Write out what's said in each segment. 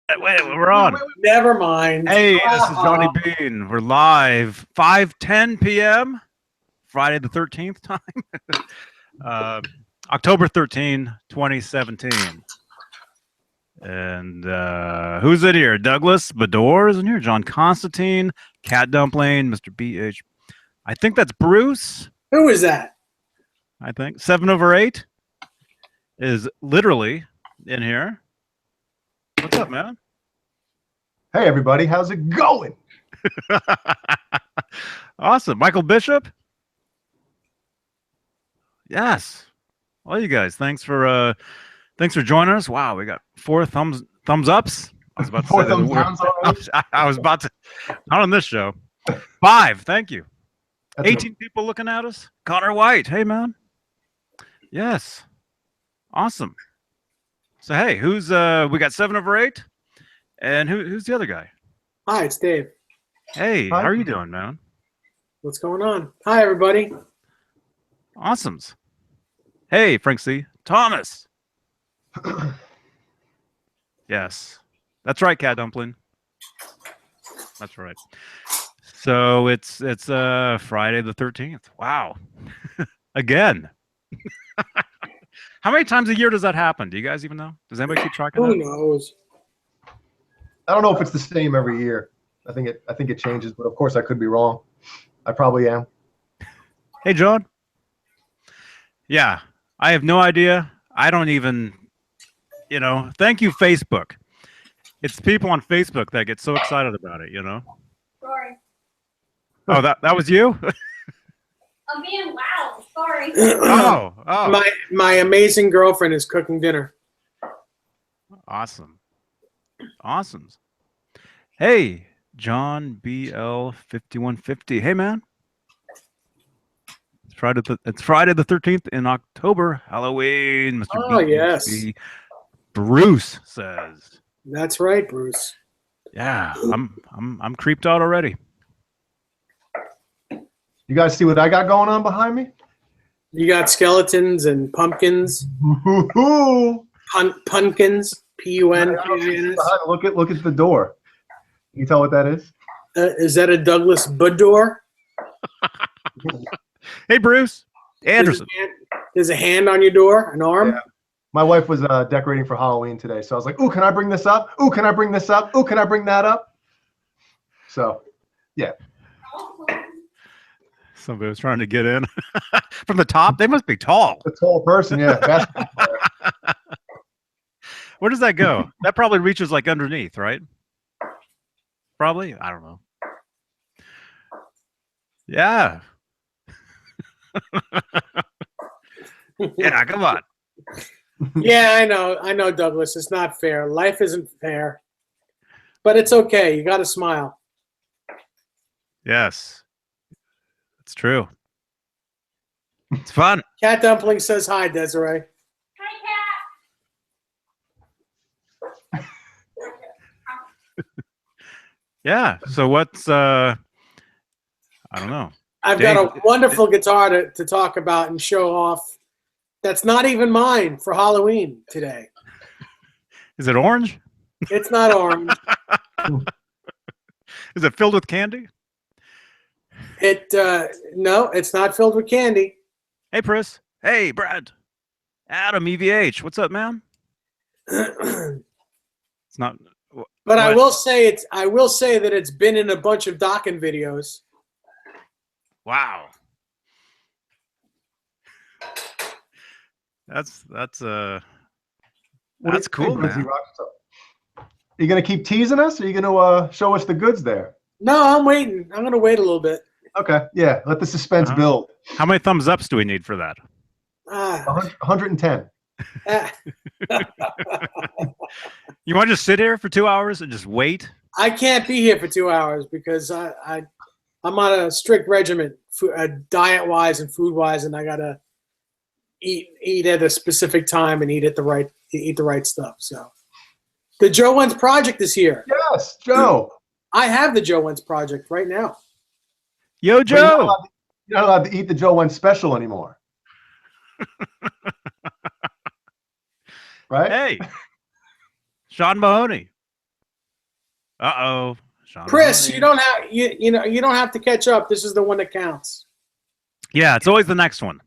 Wait, we're on. Never mind. Hey, this is Johnny Beane. We're live, 5:10 p.m. Friday the 13th time. October 13, 2017. And who's in here? Douglas Bador is in here. John Constantine, Cat Dumpling, Mr. BH. I think that's Bruce. Who is that? I think 7/8 is literally in here. What's up, man? Hey, everybody. How's it going? Awesome. Michael Bishop? Yes. Well, you guys, thanks for joining us. Wow, we got 4 thumbs ups. I was about to 4 say thumbs that downs already? I was about to, not on this show. 5, thank you. That's 18 people looking at us. Connor White, hey, man. Yes. Awesome. So, hey, who's, we got 7/8. And who's the other guy? Hi, it's Dave. Hey, Hi. how are you doing, man? What's going on? Hi, everybody. Awesomes. Hey, Frank C. Thomas. Yes. That's right, Cat Dumpling. That's right. So it's Friday the 13th. Wow. Again. How many times a year does that happen? Do you guys even know? Does anybody keep track of Who that? knows? I don't know if it's the same every year. I think it changes, but of course I could be wrong. I probably am. Hey, John. Yeah, I have no idea. I don't even, thank you, Facebook. It's people on Facebook that get so excited about it, Sorry. Oh, that was you? I'm being loud. Sorry. Oh. My amazing girlfriend is cooking dinner. Awesome. Hey, John BL 5150. Hey, man. It's Friday the 13th in October. Halloween. Mr. Oh, yes. Bruce says. That's right, Bruce. Yeah, I'm creeped out already. You guys see what I got going on behind me? You got skeletons and pumpkins. Pumpkins. P-U-N-K-I-N-S. Look at the door. You tell what that is? Is that a Douglas Bador? Hey, Bruce Anderson. There's a hand on your door, an arm. Yeah. My wife was decorating for Halloween today, so I was like, "Ooh, can I bring this up? Ooh, can I bring this up? Ooh, can I bring that up?" So, yeah. Somebody was trying to get in from the top. They must be tall. A tall person, yeah. Basketball player. Where does that go? That probably reaches like underneath, right? Probably. I don't know. Yeah. Yeah, come on. Yeah, I know, Douglas. It's not fair. Life isn't fair. But it's okay. You got to smile. Yes. It's true. It's fun. Cat Dumpling says hi, Desiree. Hi, Cat. Yeah. So what's I don't know. I've got a wonderful guitar to talk about and show off. That's not even mine for Halloween today. Is it orange? It's not orange. Is it filled with candy? No, it's not filled with candy. Hey, Chris. Hey, Brad. Adam, EVH. What's up, man? It's not. But I will say that it's been in a bunch of Dokken videos. Wow. That's cool, man. Are you gonna keep teasing us? Or are you gonna show us the goods there? No, I'm waiting. I'm gonna wait a little bit. Okay, yeah. Let the suspense build. How many thumbs ups do we need for that? 110. You want to just sit here for 2 hours and just wait? I can't be here for 2 hours because I'm on a strict regimen, diet-wise and food-wise, and I gotta eat at a specific time and eat the right stuff. So, the Joe Wentz Project is here. Yes, Joe. I have the Joe Wentz Project right now. Yo, Joe. You're not allowed to eat the Joe Wentz special anymore. Right? Hey, Sean Mahoney. Uh-oh. Sean Chris, Hardy. you don't have to catch up. This is the one that counts. Yeah, it's always the next one.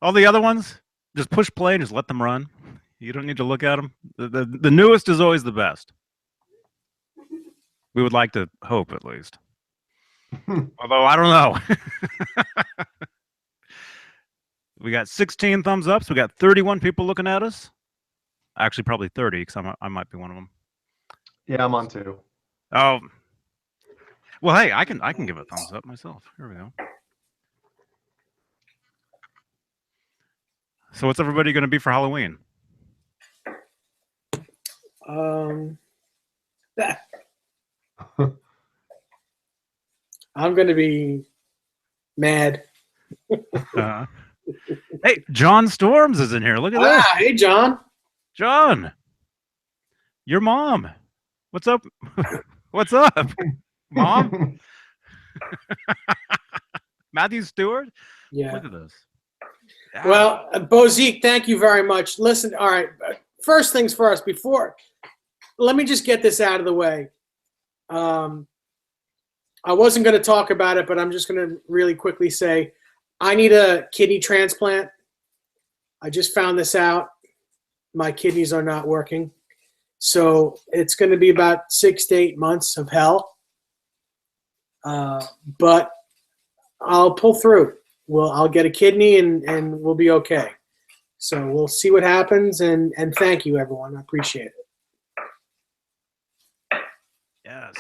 All the other ones, just push play and just let them run. You don't need to look at them. The newest is always the best. We would like to hope, at least. Although, I don't know. We got 16 thumbs ups. We got 31 people looking at us. Actually, probably 30, because I might be one of them. Yeah, I'm on 2. Oh. Well, hey, I can give a thumbs up myself. Here we go. So what's everybody going to be for Halloween? I'm going to be mad. Hey, John Storms is in here. Look at this. Hey, John. John, your mom. What's up? What's up, Mom? Matthew Stewart? Yeah. Look at this. Yeah. Well, Bozique, thank you very much. Listen, all right. First things first. Let me just get this out of the way. I wasn't going to talk about it, but I'm just going to really quickly say I need a kidney transplant. I just found this out. My kidneys are not working. So it's going to be about 6 to 8 months of hell. But I'll pull through. I'll get a kidney and we'll be okay. So we'll see what happens. And thank you, everyone. I appreciate it. Yes.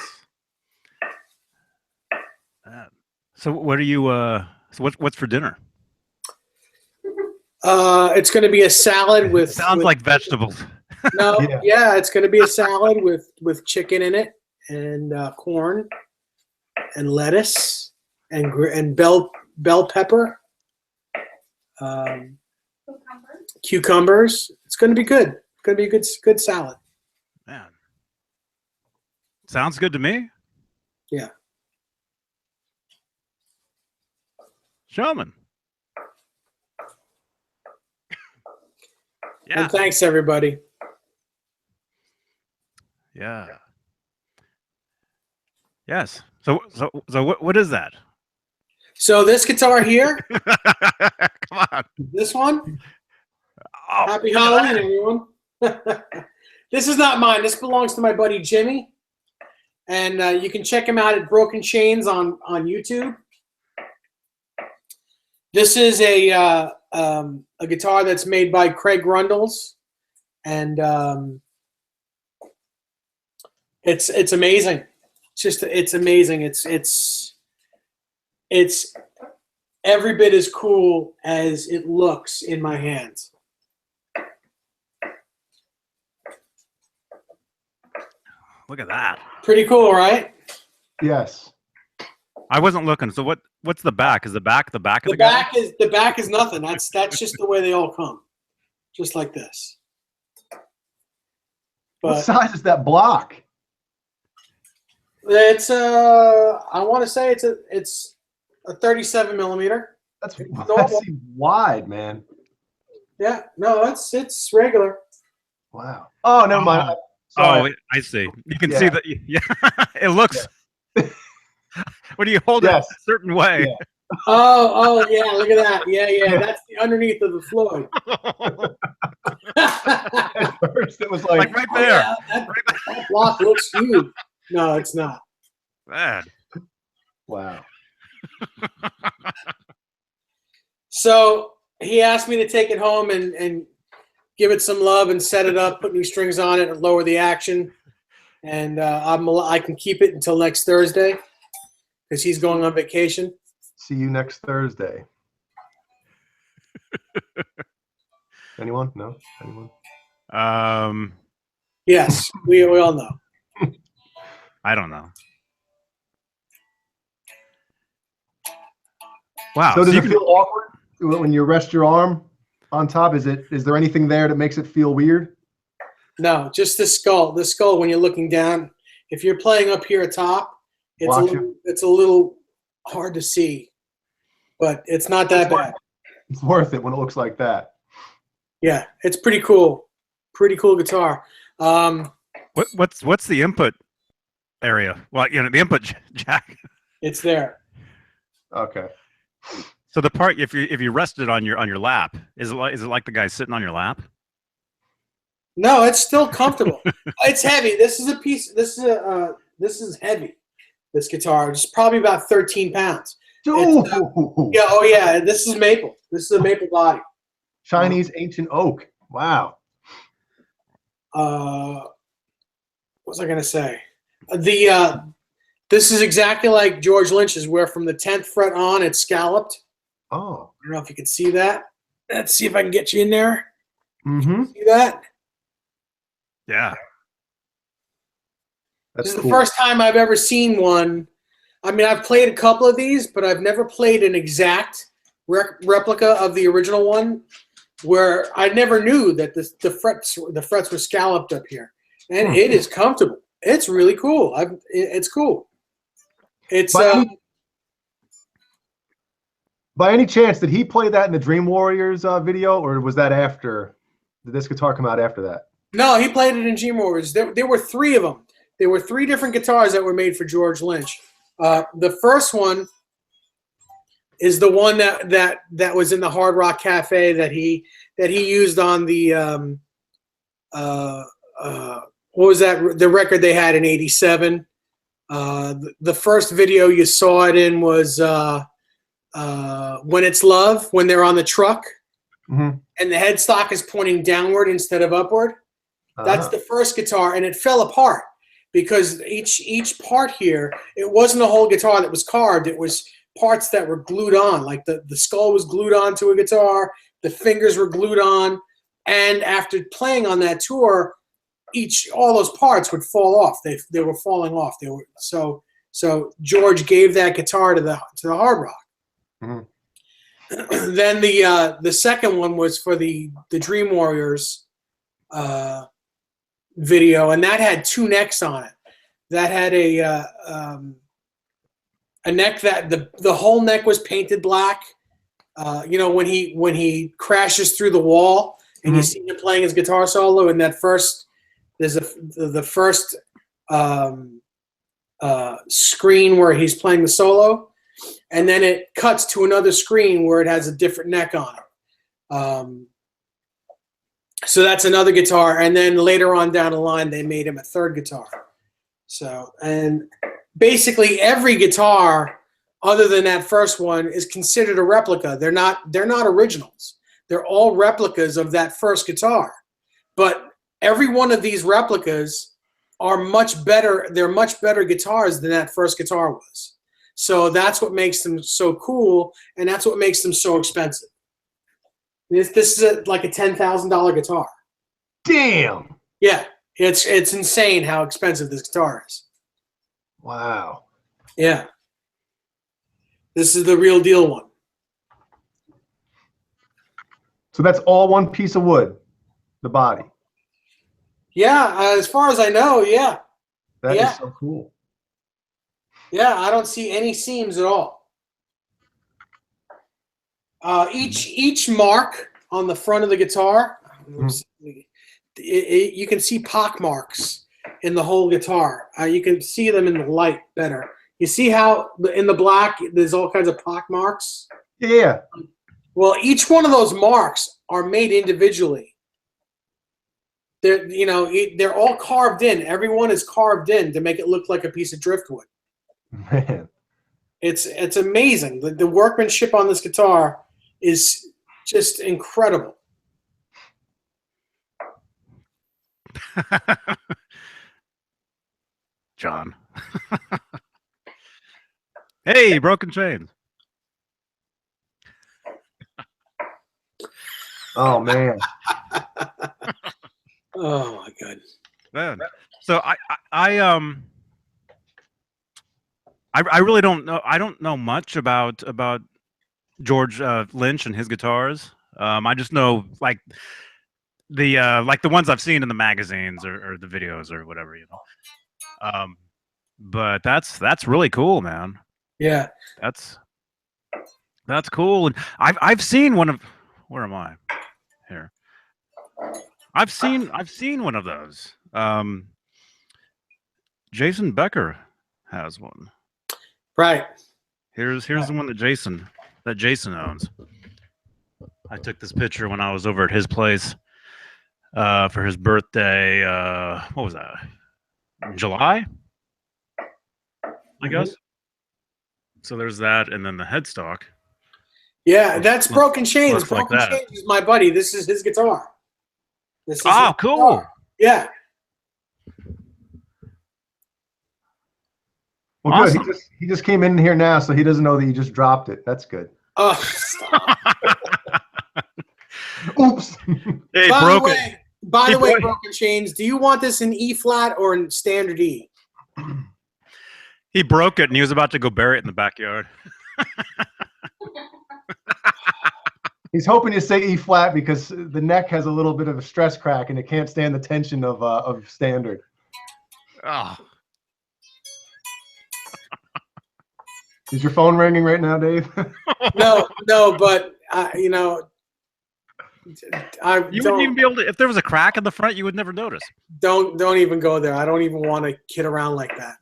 So what are you? So what's for dinner? It's going to be a salad with. Sounds like vegetables. No, yeah, it's going to be a salad with chicken in it and corn and lettuce and bell pepper, cucumbers. It's going to be good. It's going to be a good salad. Man, sounds good to me. Yeah. Showman. Yeah. And thanks, everybody. Yeah. Yes. So what is that? So this guitar here, Come on. this one. Oh, Happy Halloween, everyone. This is not mine. This belongs to my buddy Jimmy, and you can check him out at Broken Chains on YouTube. This is a guitar that's made by Craig Rundles, and it's amazing. It's amazing. It's every bit as cool as it looks in my hands. Look at that. Pretty cool, right? Yes. I wasn't looking. So what's the back? Is the back of the The back is nothing. That's just the way they all come, just like this. What But size is that block? it's I want to say it's a 37 millimeter. That normal. seems wide, man. Yeah, no, it's regular. Wow. Oh, never mind. Oh, I see. You can see that. Yeah, it looks. When you hold it a certain way. Yeah. Oh, yeah, look at that. Yeah. That's the underneath of the Floyd. At first, it was like right there. Yeah, that block looks huge. No, it's not. Man. wow. So he asked me to take it home and give it some love and set it up, put new strings on it, and lower the action. And I can keep it until next Thursday because he's going on vacation. See you next Thursday. Anyone? No? Anyone? Yes, we all know. I don't know. Wow. So does you it feel awkward when you rest your arm on top? Is there anything there that makes it feel weird? No, just the skull. The skull when you're looking down. If you're playing up here atop, it's a little hard to see, but it's not that bad. It's worth it when it looks like that. Yeah, it's pretty cool. Pretty cool guitar. What's the input area? Well, the input jack. It's there. Okay. So the part if you rest it on your lap, is it like the guy sitting on your lap? No, it's still comfortable. It's heavy. This is a piece. This is heavy. This guitar, it's probably about 13 pounds. Ooh. Yeah. Oh yeah. This is maple. This is a maple body. Chinese ancient oak. Wow. What was I gonna say? This is exactly like George Lynch's, where from the 10th fret on, it's scalloped. Oh. I don't know if you can see that. Let's see if I can get you in there. Mm-hmm. See that? Yeah. That's This is cool. the first time I've ever seen one. I mean, I've played a couple of these, but I've never played an exact replica of the original one, where I never knew that the frets were scalloped up here, and it is comfortable. It's really cool. It's cool. It's by any chance, did he play that in the Dream Warriors video, or was that after? Did this guitar come out after that? No, he played it in Dream Warriors. There were 3 of them. There were 3 different guitars that were made for George Lynch. The first one is the one that was in the Hard Rock Cafe that he used on the what was that, the record they had in '87. The first video you saw it in was When It's Love, when they're on the truck, and the headstock is pointing downward instead of upward. That's the first guitar, and it fell apart because each part here, it wasn't a whole guitar that was carved. It was parts that were glued on, like the skull was glued onto a guitar, the fingers were glued on, and after playing on that tour, all those parts would fall off. They were falling off. They were so George gave that guitar to the Hard Rock. Then the second one was for the Dream Warriors video, and that had 2 necks on it. That had a neck that the whole neck was painted black. When he crashes through the wall and you see him playing his guitar solo, and that first the first screen where he's playing the solo, and then it cuts to another screen where it has a different neck on it. So that's another guitar, and then later on down the line, they made him a 3rd guitar. So, and basically every guitar, other than that first one, is considered a replica. They're not originals. They're all replicas of that first guitar. But every one of these replicas are much better. They're much better guitars than that first guitar was. So that's what makes them so cool, and that's what makes them so expensive. This is like a $10,000 guitar. Damn. Yeah, it's insane how expensive this guitar is. Wow. Yeah. This is the real deal one. So that's all one piece of wood, the body. Yeah, as far as I know, yeah. That is so cool. Yeah, I don't see any seams at all. Each mark on the front of the guitar, you can see pock marks in the whole guitar. You can see them in the light better. You see how in the black there's all kinds of pock marks? Yeah. Well, each one of those marks are made individually. They're all carved in. Every one is carved in to make it look like a piece of driftwood. Man. It's amazing. The workmanship on this guitar is just incredible. John. Hey, Broken Chains. Oh man. Oh my god. Man. So I really don't know. I don't know much about George Lynch and his guitars. I just know like the ones I've seen in the magazines or the videos or whatever, But that's really cool, man. Yeah. That's cool. And I've seen one of, where am I? Here. I've seen one of those. Jason Becker has one. Right. Here's the one that Jason owns. I took this picture when I was over at his place for his birthday. What was that? In July, I guess. So there's that, and then the headstock. Yeah, that's Broken Chains. Looks like Broken that. Chains is my buddy. This is his guitar. This is Oh, his cool. guitar. Yeah. Well, Awesome. good. He just came in here now, so he doesn't know that you just dropped it. That's good. Oh, stop. Oops. Hey, By the way, broke- Broken Chains, do you want this in E flat or in standard E? He broke it, and he was about to go bury it in the backyard. He's hoping you say E flat because the neck has a little bit of a stress crack and it can't stand the tension of standard. Oh. Is your phone ringing right now, Dave? No, but you know, I You wouldn't even be able to. If there was a crack in the front, you would never notice. don't even go there. I don't even want to kid around like that.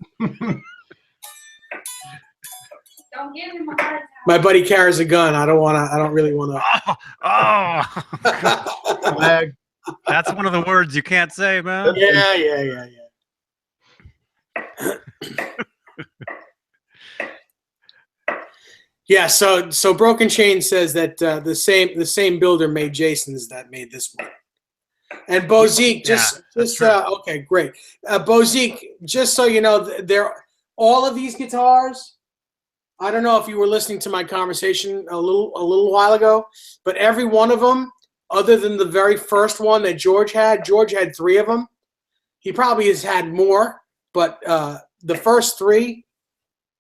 Don't give him a hard time. My buddy carries a gun. I don't really want Oh, to. Flag. that's one of the words you can't say, man. Yeah. Yeah, so Broken Chain says that the same builder made Jason's that made this one. And Bozique, that's true. okay, great. Bozique, just so you know, they're all of these guitars. I don't know if you were listening to my conversation a little while ago, but every one of them, other than the very first one that George had 3 of them. He probably has had more, but the first 3.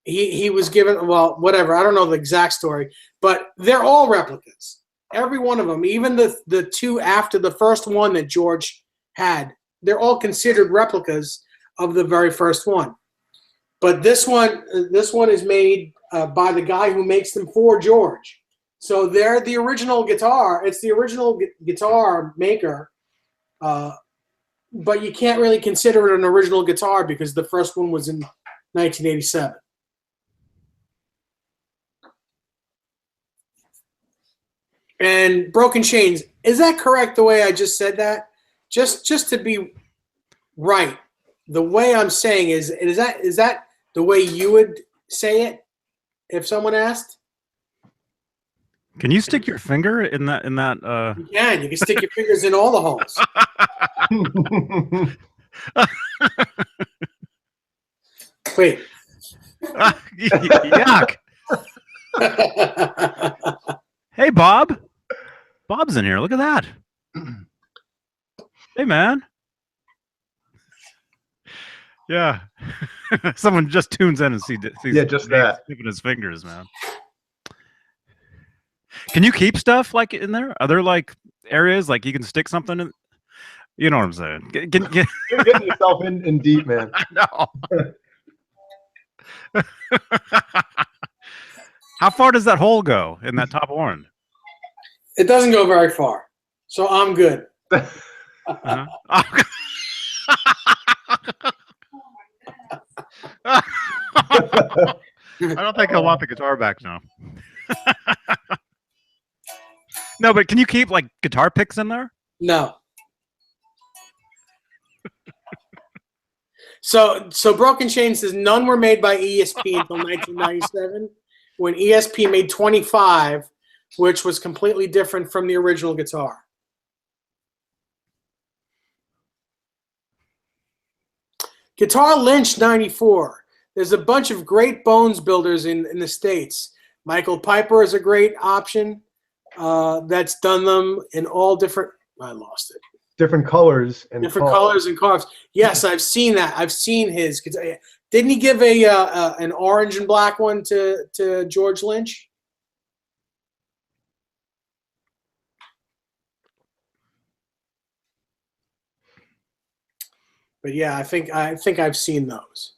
He was given, well, whatever. I don't know the exact story, but they're all replicas. Every one of them, even the 2 after the first one that George had, they're all considered replicas of the very first one. But this one is made by the guy who makes them for George. So they're the original guitar. It's the original guitar maker, but you can't really consider it an original guitar because the first one was in 1987. And Broken Chains, is that correct the way I just said that? Just to be right, the way I'm saying is that the way you would say it if someone asked? Can you stick your finger in that? You can. You can stick your fingers in all the holes. Wait. Yuck. Hey, Bob. Bob's in here. Look at that. Hey, man. Yeah. Someone just tunes in and sees just that. Snipping his fingers, man. Can you keep stuff like in there? Are there like areas like you can stick something in? You know what I'm saying? You're getting yourself in deep, man. I know. How far does that hole go in that top horn? It doesn't go very far, so I'm good. Uh-huh. I don't think I'll want the guitar back now. No, but can you keep like guitar picks in there? No. So Broken Chain says none were made by ESP until 1997, when ESP made 25, which was completely different from the original guitar. Guitar Lynch 94. There's a bunch of great bones builders in the States. Michael Piper is a great option that's done them in all different, I lost it. Different colors and different colors and carves. Yes, I've seen that. I've seen his. Didn't he give an orange and black one to George Lynch? But yeah, I think I've seen those.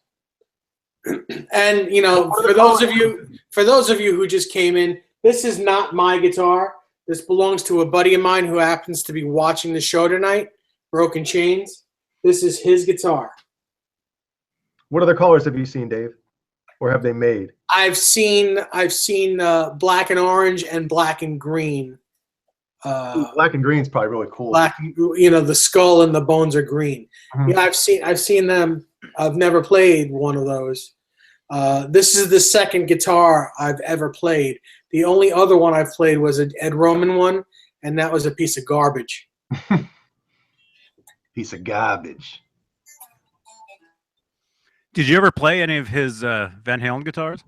And you know, for those of you who just came in, this is not my guitar. This belongs to a buddy of mine who happens to be watching the show tonight, Broken Chains. This is his guitar. What other colors have you seen, Dave? Or have they made? I've seen black and orange and black and green. Black and green is probably really cool. Black, the skull and the bones are green. Mhm. Yeah, I've seen them. I've never played one of those. This is the second guitar I've ever played. The only other one I've played was an Ed Roman one, and that was a piece of garbage. Piece of garbage. Did you ever play any of his Van Halen guitars?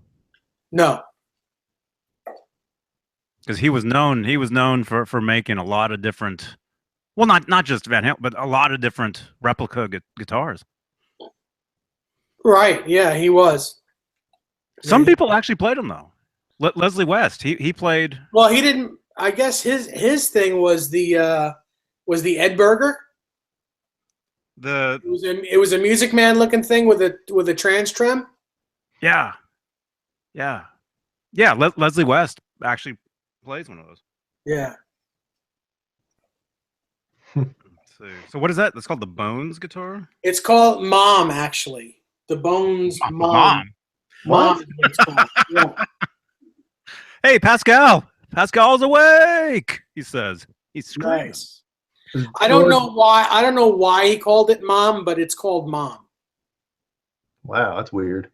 No. Because he was known for making a lot of different, well, not just Van Halen, but a lot of different replica guitars. Right. Yeah, he was. Some people actually played them though. Leslie West, he played. Well, he didn't. I guess his thing was the Edberger. It was a Music Man looking thing with a trans trem. Yeah. Leslie West actually plays one of those. Yeah. Let's see. So what is that? That's called the Bones guitar. It's called Mom, actually. The Bones Mom. What? Mom is what it's called. Yeah. Hey, Pascal's awake. He says he's screaming. Nice. I don't know why he called it Mom, but it's called Mom. Wow, that's weird.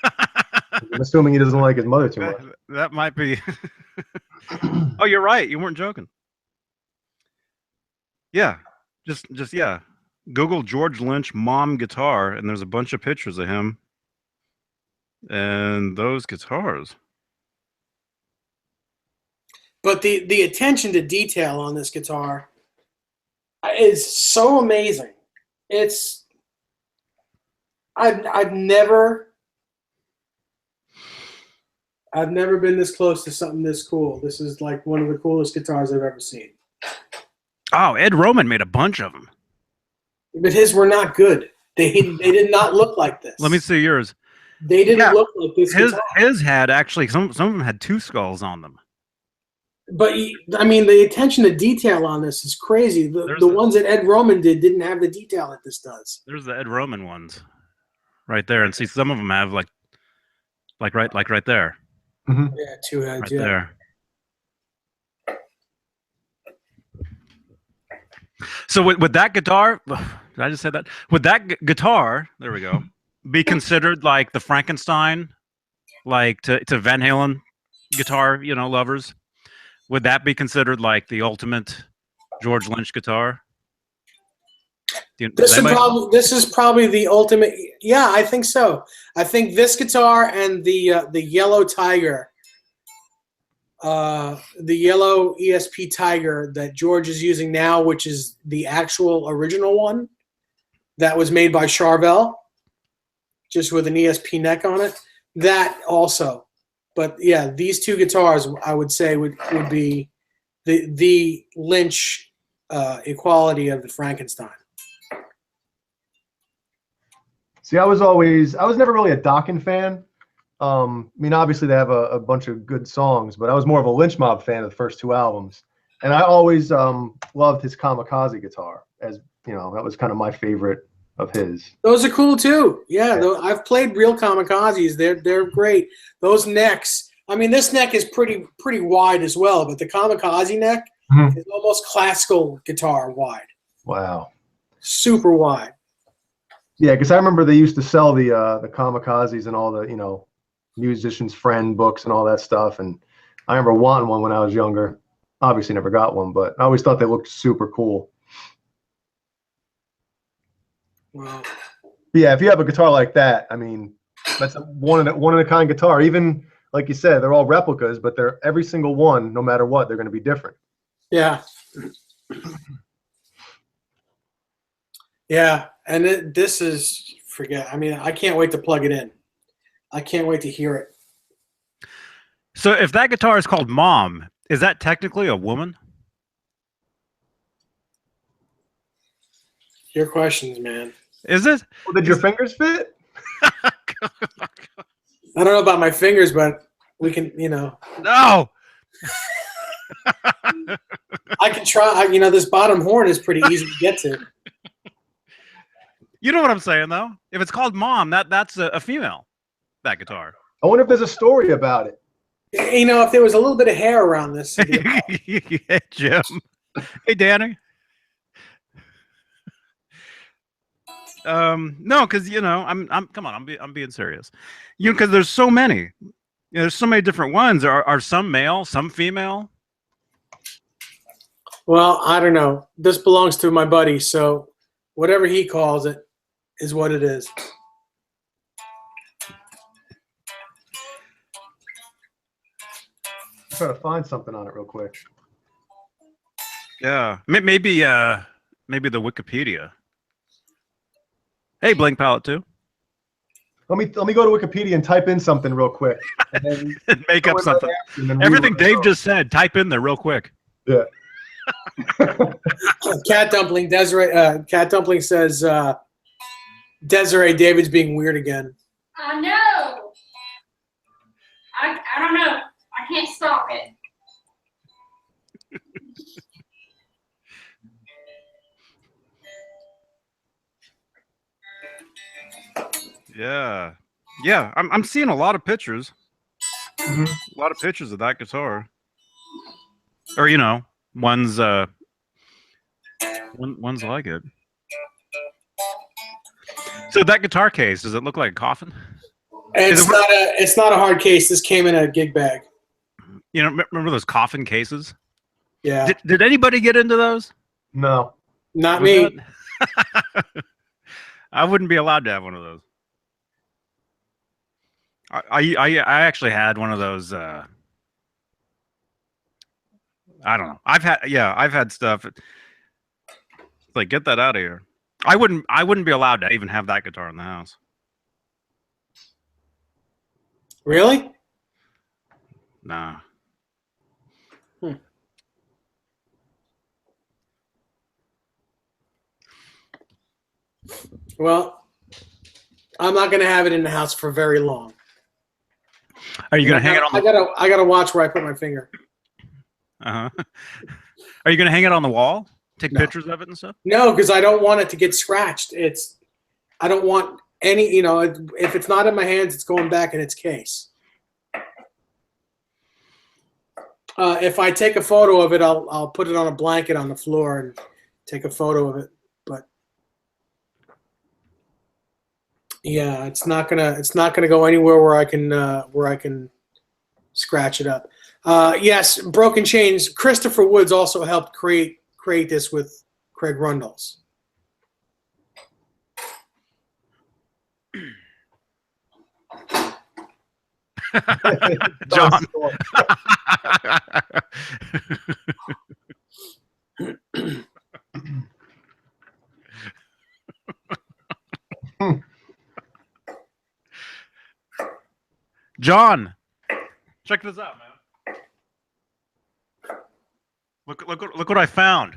I'm assuming he doesn't like his mother too much. That might be. Oh, you're right. You weren't joking. Yeah, just yeah. Google George Lynch mom guitar, and there's a bunch of pictures of him and those guitars. But the attention to detail on this guitar is so amazing. It's I've never been this close to something this cool. This is like one of the coolest guitars I've ever seen. Oh, Ed Roman made a bunch of them. But his were not good. They did not look like this. Let me see yours. They didn't look like this guitar. His had actually some of them had two skulls on them. But I mean, the attention to detail on this is crazy. The ones that Ed Roman didn't have the detail that this does. There's the Ed Roman ones, right there, and see some of them have like right there. Mm-hmm. Yeah, two heads. Right Yeah. there. So would that guitar? Did I just say that? Would that guitar? There we go. Be considered like the Frankenstein, like to Van Halen guitar, lovers? Would that be considered like the ultimate George Lynch guitar? This is probably the ultimate. Yeah, I think so. I think this guitar and the yellow Tiger, the yellow ESP Tiger that George is using now, which is the actual original one that was made by Charvel, just with an ESP neck on it. That also. But yeah, these two guitars I would say would be the Lynch equality of the Frankenstein. See, I was never really a Dokken fan. I mean, obviously they have a bunch of good songs, but I was more of a Lynch Mob fan of the first two albums. And I always loved his Kamikaze guitar, as that was kind of my favorite of his. Those are cool too. Yeah, I've played real Kamikazes. They're great. Those necks. I mean, this neck is pretty wide as well, but the Kamikaze neck is almost classical guitar wide. Wow. Super wide. Yeah, because I remember they used to sell the Kamikazes and all the musician's friend books and all that stuff, and I remember wanting one when I was younger. Obviously, never got one, but I always thought they looked super cool. Wow. But yeah, if you have a guitar like that, I mean, that's a one in a kind guitar. Even like you said, they're all replicas, but they're every single one, no matter what, they're going to be different. Yeah. Yeah, and this is I mean, I can't wait to plug it in. I can't wait to hear it. So if that guitar is called Mom, is that technically a woman? Your questions, man. Is it? Well, did your fingers fit? I don't know about my fingers, but we can, No. I can try. This bottom horn is pretty easy to get to. You know what I'm saying, though. If it's called Mom, that's a female. That guitar. I wonder if there's a story about it. You know, if there was a little bit of hair around this. Hey, Jim. Hey, Danny. No, because I'm come on, I'm being serious. Because there's so many. There's so many different ones. Are some male, some female? Well, I don't know. This belongs to my buddy, so whatever he calls it is what it is. I'm trying to find something on it real quick. Yeah, maybe the Wikipedia. Hey, Blank Palette too. Let me go to Wikipedia and type in something real quick. And then Make up something. and then Everything read Dave just said, type in there real quick. Yeah. Cat Dumpling, Desiree. Cat Dumpling says, Desiree, David's being weird again. I know. I don't know. I can't stop it. Yeah, I'm seeing a lot of pictures. Mhm. A lot of pictures of that guitar. Or one's like it. So that guitar case, does it look like a coffin? It's not a hard case. This came in a gig bag. Remember those coffin cases? Yeah. Did anybody get into those? No. Not me. I wouldn't be allowed to have one of those. I actually had one of those. I don't know. I've had stuff. It's like, get that out of here. I wouldn't be allowed to even have that guitar in the house. Really? Nah. Well, I'm not going to have it in the house for very long. Are you going to hang it on the I gotta watch where I put my finger. Are you going to hang it on the wall? Take No. pictures of it and stuff? No, because I don't want it to get scratched. I don't want any, if it's not in my hands, it's going back in its case. If I take a photo of it, I'll put it on a blanket on the floor and take a photo of it. But yeah, it's not gonna go anywhere where I can scratch it up. Yes, Broken Chains. Christopher Woods also helped create this with Craig Rundles. John. John, check this out, man. Look what I found.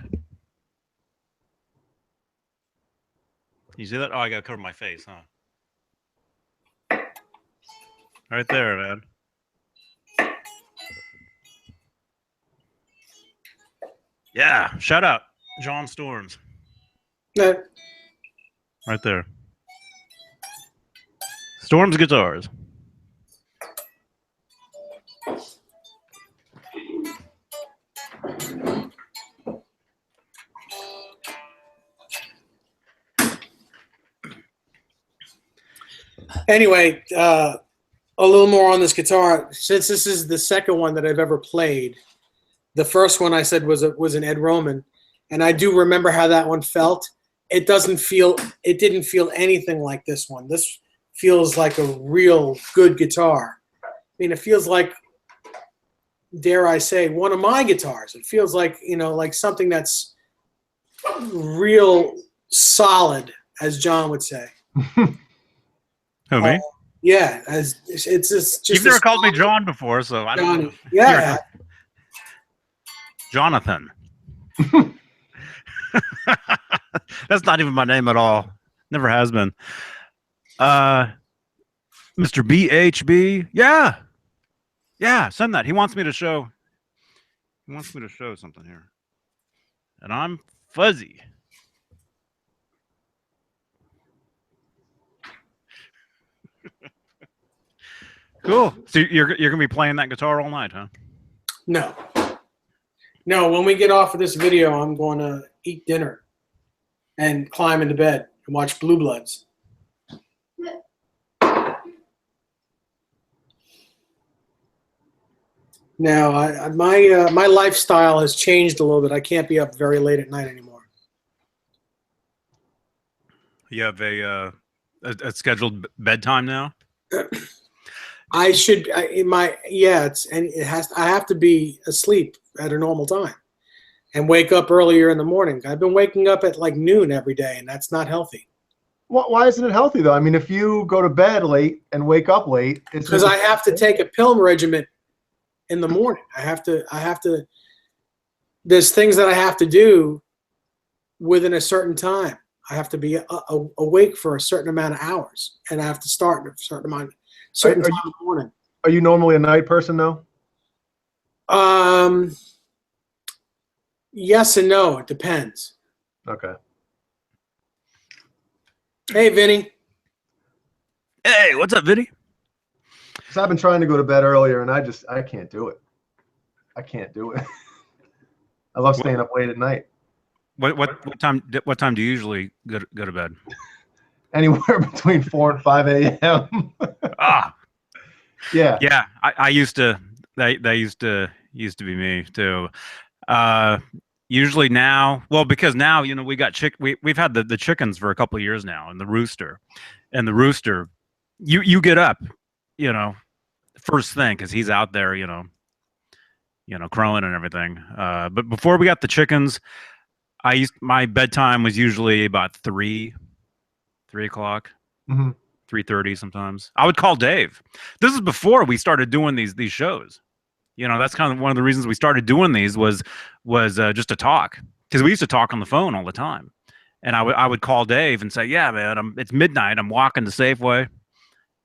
You see that? Oh, I gotta cover my face, huh? Right there, man. Yeah, shout out John Storms. Yeah. Right there. Storms Guitars. Anyway, a little more on this guitar. Since this is the second one that I've ever played, the first one I said was an Ed Roman, and I do remember how that one felt. It didn't feel anything like this one. This feels like a real good guitar. I mean, it feels like, dare I say, one of my guitars. It feels like, like something that's real solid, as John would say. Who, me? Yeah, it's just. You've never called me John before, so I don't know. Yeah. Jonathan. That's not even my name at all. Never has been. Mr. BHB. Yeah, send that. He wants me to show something here. And I'm fuzzy. Cool. So you're gonna be playing that guitar all night, huh? No. No, when we get off of this video, I'm going to eat dinner and climb into bed and watch Blue Bloods. Now, my lifestyle has changed a little bit. I can't be up very late at night anymore. You have a scheduled bedtime now. I should. I have to be asleep at a normal time, and wake up earlier in the morning. I've been waking up at like noon every day, and that's not healthy. Why isn't it healthy though? I mean, if you go to bed late and wake up late, it's because I have to take a pill regimen in the morning. I have to. There's things that I have to do within a certain time. I have to be awake for a certain amount of hours, and I have to start at a certain time in the morning. Are you normally a night person though? Yes and no. It depends. Okay. Hey, Vinny. Hey, what's up, Vinny? So I've been trying to go to bed earlier, and I can't do it. I can't do it. I love staying up late at night. What time do you usually go to bed? Anywhere between 4 and 5 a.m. Ah, Yeah. yeah. I used to. That used to be me too. Usually now, well, because now we got we've had the chickens for a couple of years now, and the rooster, you get up, first thing because he's out there, crowing and everything. But before we got the chickens, my bedtime was usually about 3 o'clock, Mm-hmm. 3:30 sometimes. I would call Dave. This is before we started doing these shows. That's kind of one of the reasons we started doing these was just to talk, because we used to talk on the phone all the time, and I would call Dave and say, yeah, man, it's midnight. I'm walking to Safeway.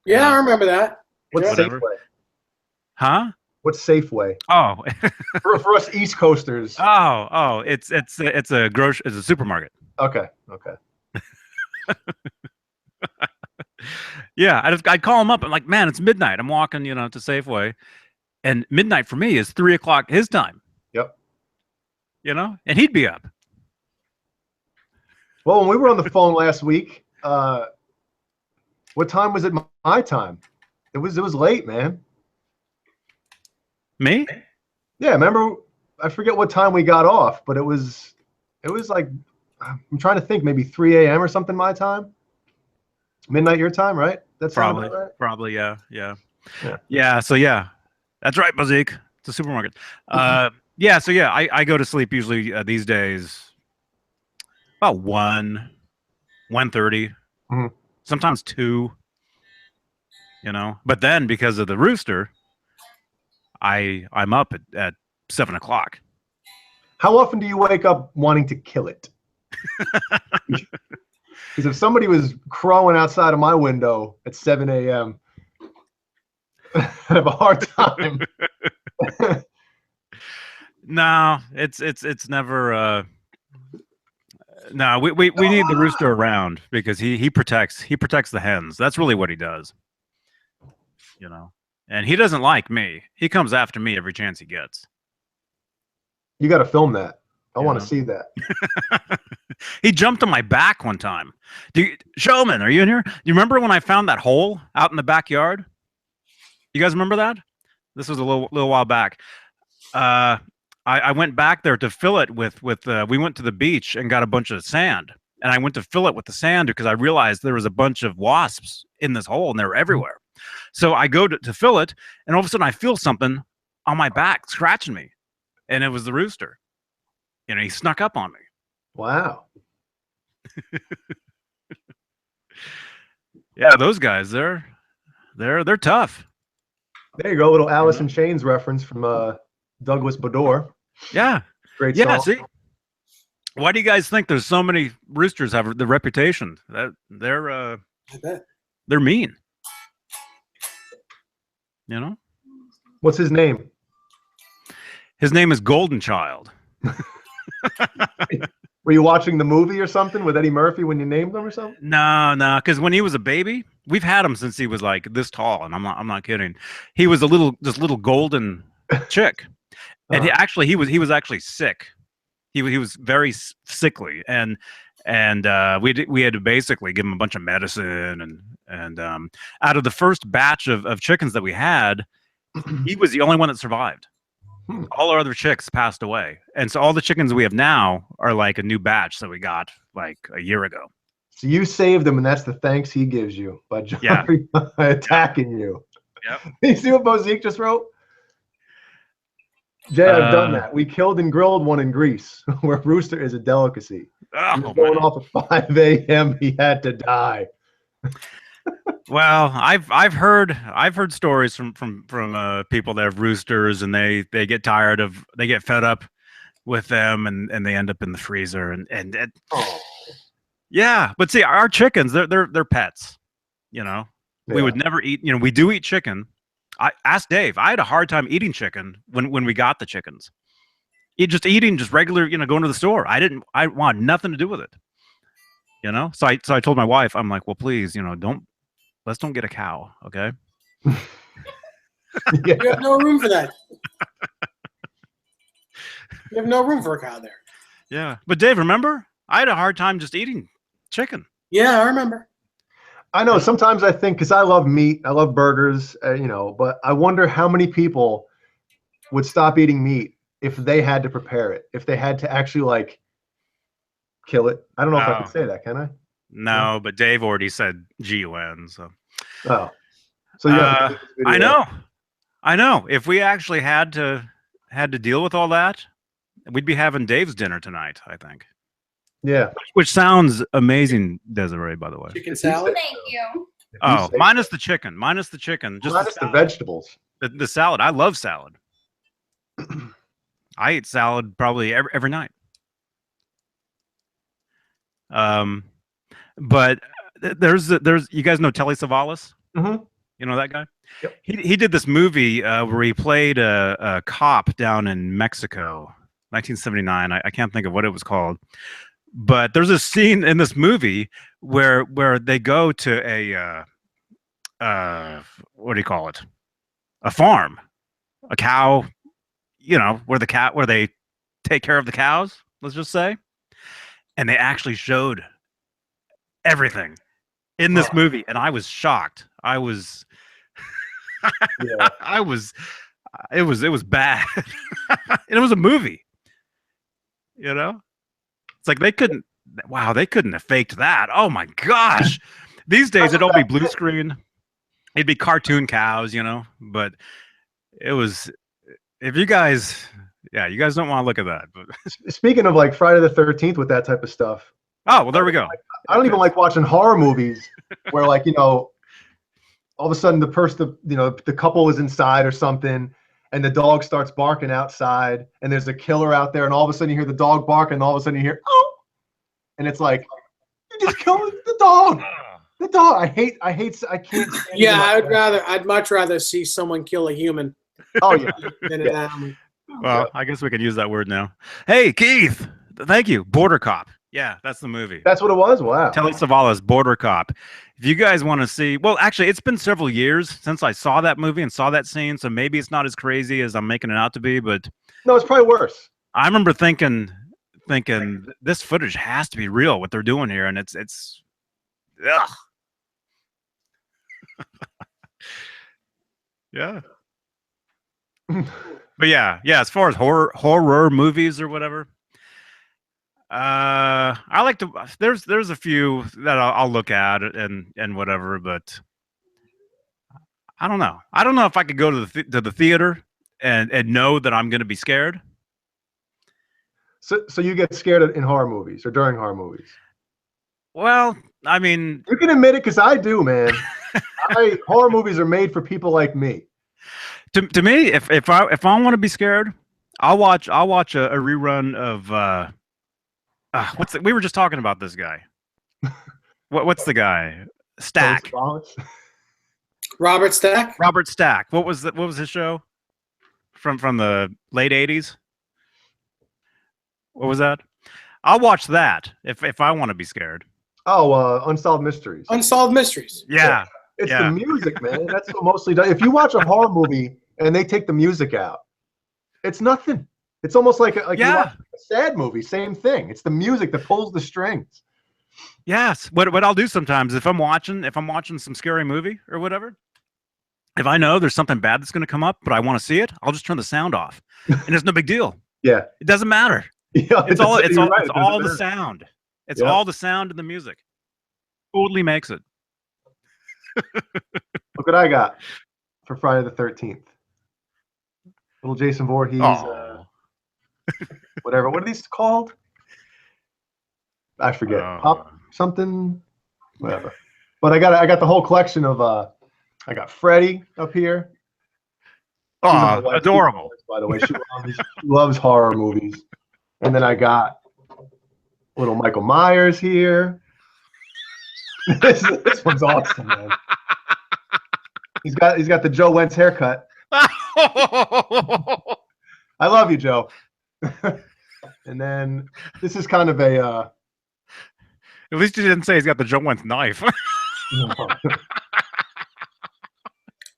Yeah, I remember that. What's Whatever. Safeway? Huh? What's Safeway? Oh, For us East Coasters. oh, it's a supermarket. Okay. Yeah, I'd call him up. I'm like, man, it's midnight. I'm walking, to Safeway, and midnight for me is 3 o'clock his time. Yep. And he'd be up. Well, when we were on the phone last week, what time was it my time? It was late, man. Me? Yeah, remember, I forget what time we got off, but it was like, I'm trying to think, maybe 3 a.m. or something my time. Midnight your time, right? That's probably, yeah. So yeah, that's right, Bazik. It's a supermarket. Yeah, so yeah, I go to sleep usually these days about 1:30, sometimes 2. But then because of the rooster, I'm up at 7 o'clock. How often do you wake up wanting to kill it? Because if somebody was crowing outside of my window at 7 a.m., I'd have a hard time. No, it's never. No, we need the rooster around because he protects the hens. That's really what he does. And he doesn't like me. He comes after me every chance he gets. You got to film that. I want to see that. He jumped on my back one time. Showman, are you in here? Do you remember when I found that hole out in the backyard? You guys remember that? This was a little while back. I went back there to fill it with we went to the beach and got a bunch of sand. And I went to fill it with the sand because I realized there was a bunch of wasps in this hole and they were everywhere. So I go to fill it, and all of a sudden I feel something on my back scratching me. And it was the rooster. He snuck up on me. Wow. Yeah, those guys, they're tough. There you go, a little Alice in Chains reference from Douglas Bador. Yeah. Great Yeah, song. see? Why do you guys think there's so many roosters have the reputation that they're mean? What's his name? His name is Golden Child. Were you watching the movie or something with Eddie Murphy when you named him or something? No, because when he was a baby, We've had him since he was like this tall, and I'm not kidding. He was this little golden chick, and he was actually sick. He was very sickly, and we had to basically give him a bunch of medicine, and out of the first batch of chickens that we had, he was the only one that survived. All our other chicks passed away, and so all the chickens we have now are like a new batch that we got like a year ago. So you saved him, and that's the thanks he gives you by jumping, attacking you. Yep. You see what Bozique just wrote? Jay, I've done that. We killed and grilled one in Greece, where Rooster is a delicacy. He was going off at 5 a.m. He had to die. Well, I've heard stories from people that have roosters, and they get tired of, they get fed up with them, and they end up in the freezer, and yeah. But see, our chickens, they're pets. You know, we would never eat. You know, we do eat chicken. I asked Dave. I had a hard time eating chicken when we got the chickens. Eating just regular, you know, going to the store. I want nothing to do with it. You know, so I told my wife, I'm like, well, please, you know, let's don't get a cow, okay? You have no room for that. You have no room for a cow there. Yeah, but Dave, remember, I had a hard time just eating chicken. Yeah, I remember. I know. Sometimes I think, because I love meat, I love burgers, you know, but I wonder how many people would stop eating meat if they had to prepare it, if they had to actually like kill it. I don't know if I can say that, can I? No, but Dave already said GUN, so. Oh, so yeah. I know. If we actually had to deal with all that, we'd be having Dave's dinner tonight, I think. Yeah. Which sounds amazing, Desiree, by the way. Chicken salad. Thank you. Oh, minus the chicken. Just minus the vegetables. The salad. I love salad. I eat salad probably every night. But there's you guys know Telly Savalas? Mm-hmm. You know that guy? Yep. He did this movie where he played a cop down in Mexico, 1979. I can't think of what it was called. But there's a scene in this movie where they go to a what do you call it? A farm, a cow, you know, where they take care of the cows, let's just say. And they actually showed everything in this movie, and I was shocked. It was bad. And it was a movie. You know? It's like they couldn't have faked that. Oh my gosh. These days it'd all be blue screen. It'd be cartoon cows, you know, but it was, if you guys don't want to look at that. But speaking of like Friday the 13th with that type of stuff. Oh, well, there we go. I don't even like watching horror movies where, like, you know, all of a sudden the couple is inside or something, and the dog starts barking outside, and there's a killer out there, and all of a sudden you hear the dog bark, and all of a sudden you hear, oh, and it's like, you just killed the dog. The dog. I can't. Yeah, I'd much rather see someone kill a human. Oh yeah. Than an animal. Well, I guess we can use that word now. Hey, Keith. Thank you. Border Cop. Yeah, that's the movie. That's what it was? Wow. Telly Savalas, Border Cop. If you guys want to see, well, actually, it's been several years since I saw that movie and saw that scene, so maybe it's not as crazy as I'm making it out to be, but no, it's probably worse. I remember thinking this footage has to be real, what they're doing here, and it's ugh. Yeah. But yeah, as far as horror movies or whatever, I like to. There's a few that I'll look at and whatever, but I don't know. I don't know if I could go to the theater and know that I'm going to be scared. So you get scared in horror movies or during horror movies? Well, I mean, you can admit it, because I do, man. Horror movies are made for people like me. To me, if I want to be scared, I'll watch a rerun of we were just talking about this guy. What's the guy? Stack. Robert Stack. Robert Stack. What was his show? From the late 80s. What was that? I'll watch that if I want to be scared. Oh, Unsolved Mysteries. Unsolved Mysteries. Yeah. It's Yeah. the music, man. That's what mostly does. If you watch a horror movie and they take the music out, it's nothing. It's almost like you Yeah. watch a sad movie. Same thing. It's the music that pulls the strings. Yes. What I'll do sometimes if I'm watching some scary movie or whatever, if I know there's something bad that's going to come up, but I want to see it, I'll just turn the sound off, and it's no big deal. Yeah. It doesn't matter. Yeah. It's all you're right, it's it all doesn't the matter. sound. It's Yeah. all the sound and the music. Totally makes it. Look what I got for Friday the 13th. Little Jason Voorhees, Oh. whatever. What are these called? I forget. Pop something, whatever. But I got the whole collection of. I got Freddie up here. She's my Oh, wife. adorable. By the way, she loves horror movies. And then I got little Michael Myers here. This one's awesome, man. He's got the Joe Wentz haircut. I love you, Joe. And then this is kind of a. At least you didn't say he's got the Joe Wentz knife.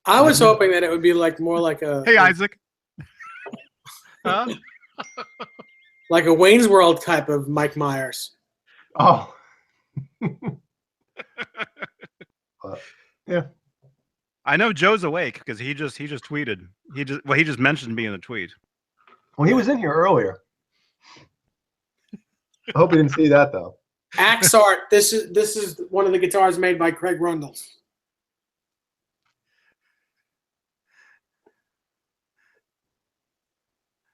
I was hoping that it would be like more like a Hey, Isaac. Huh? like a Wayne's World type of Mike Myers. Oh. Yeah. I know Joe's awake because he just tweeted. He just mentioned me in the tweet. Well, he was in here earlier. I hope you didn't see that though. Axe Art. This is one of the guitars made by Craig Rundles.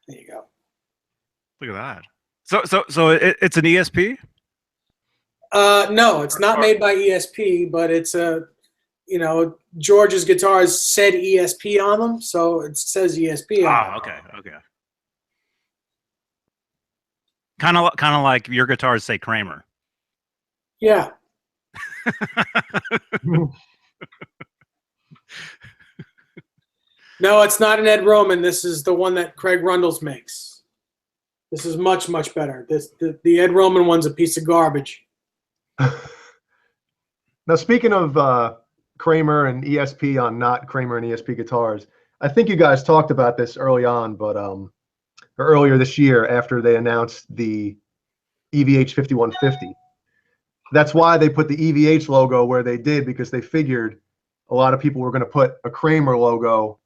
There you go. Look at that. So it's an ESP? No, it's not made by ESP, but it's George's guitars said ESP on them, so it says ESP on them. Okay. Kind of like your guitars say Kramer. Yeah. No, it's not an Ed Roman. This is the one that Craig Rundles makes. This is much, much better. The Ed Roman one's a piece of garbage. Now, speaking of Kramer and ESP on not Kramer and ESP guitars, I think you guys talked about this early on, but or earlier this year after they announced the EVH 5150. That's why they put the EVH logo where they did, because they figured a lot of people were going to put a Kramer logo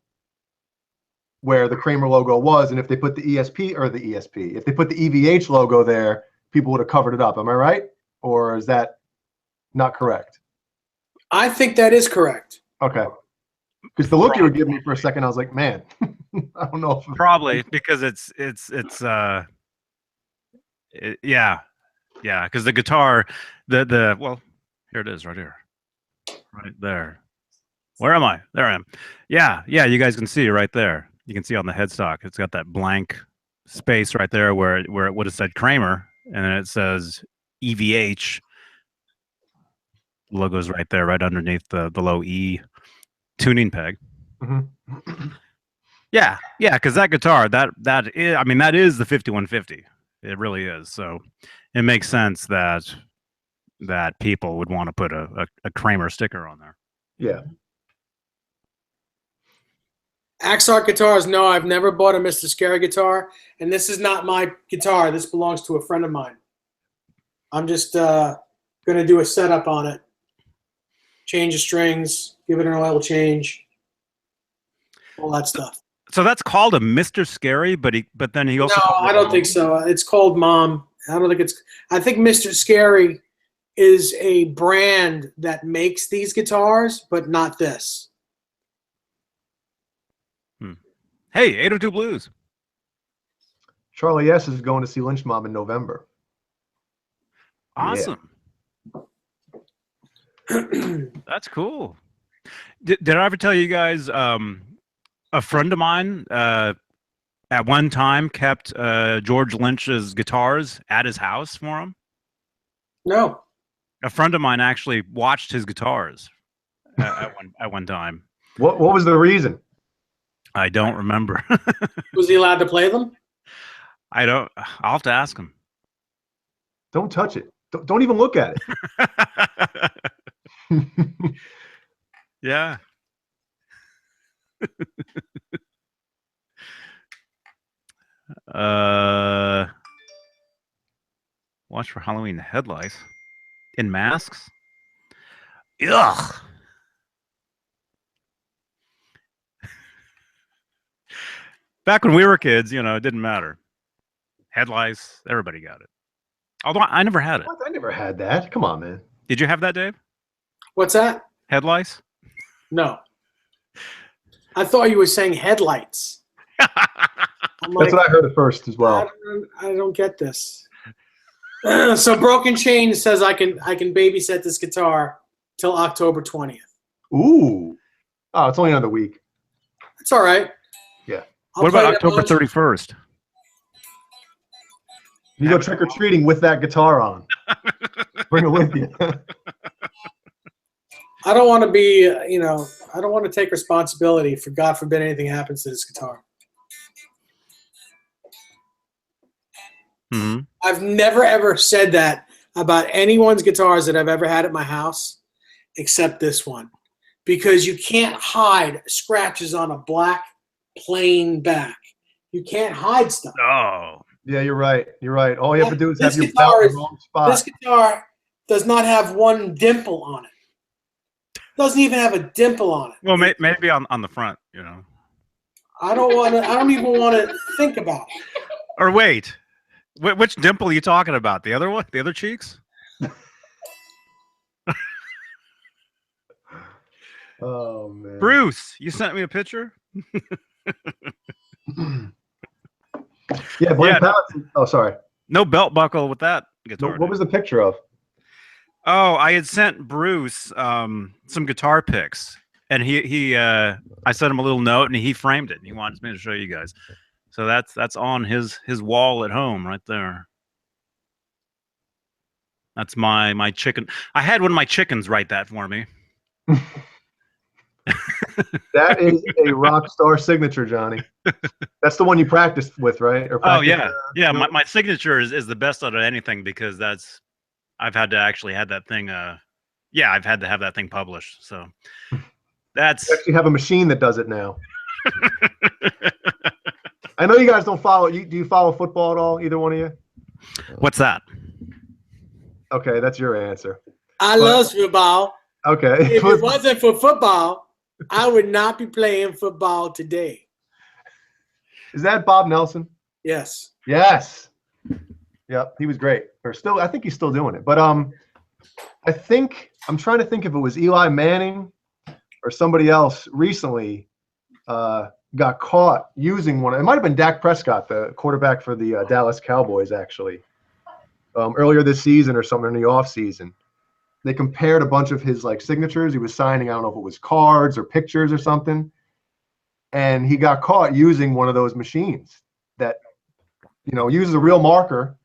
where the Kramer logo was, and if they put the if they put the EVH logo there, people would have covered it up. Am I right? Or is that not correct? I think that is correct. Okay. Because the look you were giving me for a second, I was like, man, I don't know. Probably because yeah, because the guitar, well, here it is right here. Right there. Where am I? There I am. Yeah, you guys can see right there. You can see on the headstock, it's got that blank space right there where it would have said Kramer, and then it says EVH. Logo's right there, right underneath the low E tuning peg. Mm-hmm. Yeah, because that guitar, that is the 5150. It really is. So it makes sense that people would want to put a Kramer sticker on there. Yeah. Axe Art guitars, no, I've never bought a Mr. Scary guitar, and this is not my guitar. This belongs to a friend of mine. I'm just going to do a setup on it. Change the strings, give it an oil change, all that stuff. So that's called a Mr. Scary, but then he also. No, I don't think so. It's called Mom. I think Mr. Scary is a brand that makes these guitars, but not this. Hey, 802 Blues. Charlie S. is going to see Lynch Mob in November. Awesome. That's cool. Did I ever tell you guys? A friend of mine at one time kept George Lynch's guitars at his house for him. No. A friend of mine actually watched his guitars at one time. What was the reason? I don't remember. Was he allowed to play them? I'll have to ask him. Don't touch it. Don't even look at it. Yeah. Watch for Halloween headlights in masks. Ugh. Back when we were kids, it didn't matter. Headlights, everybody got it. Although I never had it. What? I never had that. Come on, man. Did you have that, Dave? What's that? Headlights? No. I thought you were saying headlights. I'm That's what I heard at first as well. I don't get this. So Broken Chain says I can babysit this guitar till October 20th. Ooh. Oh, it's only another week. It's all right. Yeah. I'll What about play it October once. 31st? You go trick or treating with that guitar on. Bring it with you. I don't want to be, I don't want to take responsibility for God forbid anything happens to this guitar. Mm-hmm. I've never ever said that about anyone's guitars that I've ever had at my house, except this one, because you can't hide scratches on a black plain back. You can't hide stuff. Oh. Yeah, you're right. You're right. All you have to do is have This your guitar belt in is- the wrong spot. This guitar does not have one dimple on it. Doesn't even have a dimple on it. Well, maybe on the front, I don't even want to think about it. Or wait, which dimple are you talking about? The other one? The other cheeks? Oh man. Bruce, you sent me a picture? Yeah, Blake Yeah, no. Patterson. Oh, sorry. No belt buckle with that guitar. What was the picture of? Oh, I had sent Bruce some guitar pics, and I sent him a little note, and he framed it. And he wants me to show you guys. So that's on his wall at home right there. That's my chicken. I had one of my chickens write that for me. That is a rock star signature, Johnny. That's the one you practiced with, right? Or Oh practiced, yeah, My signature is the best out of anything because I've had to actually have that thing. I've had to have that thing published. So that's You actually have a machine that does it now. I know you guys don't follow. Do you follow football at all? Either one of you? What's that? Okay, that's your answer. I love football. Okay. If it wasn't for football, I would not be playing football today. Is that Bob Nelson? Yes. Yes. Yep, he was great. I think he's still doing it. But I think I'm trying to think if it was Eli Manning or somebody else recently got caught using one. It might have been Dak Prescott, the quarterback for the Dallas Cowboys, actually. Earlier this season or something in the off season. They compared a bunch of his signatures. He was signing, I don't know if it was cards or pictures or something. And he got caught using one of those machines that, uses a real marker,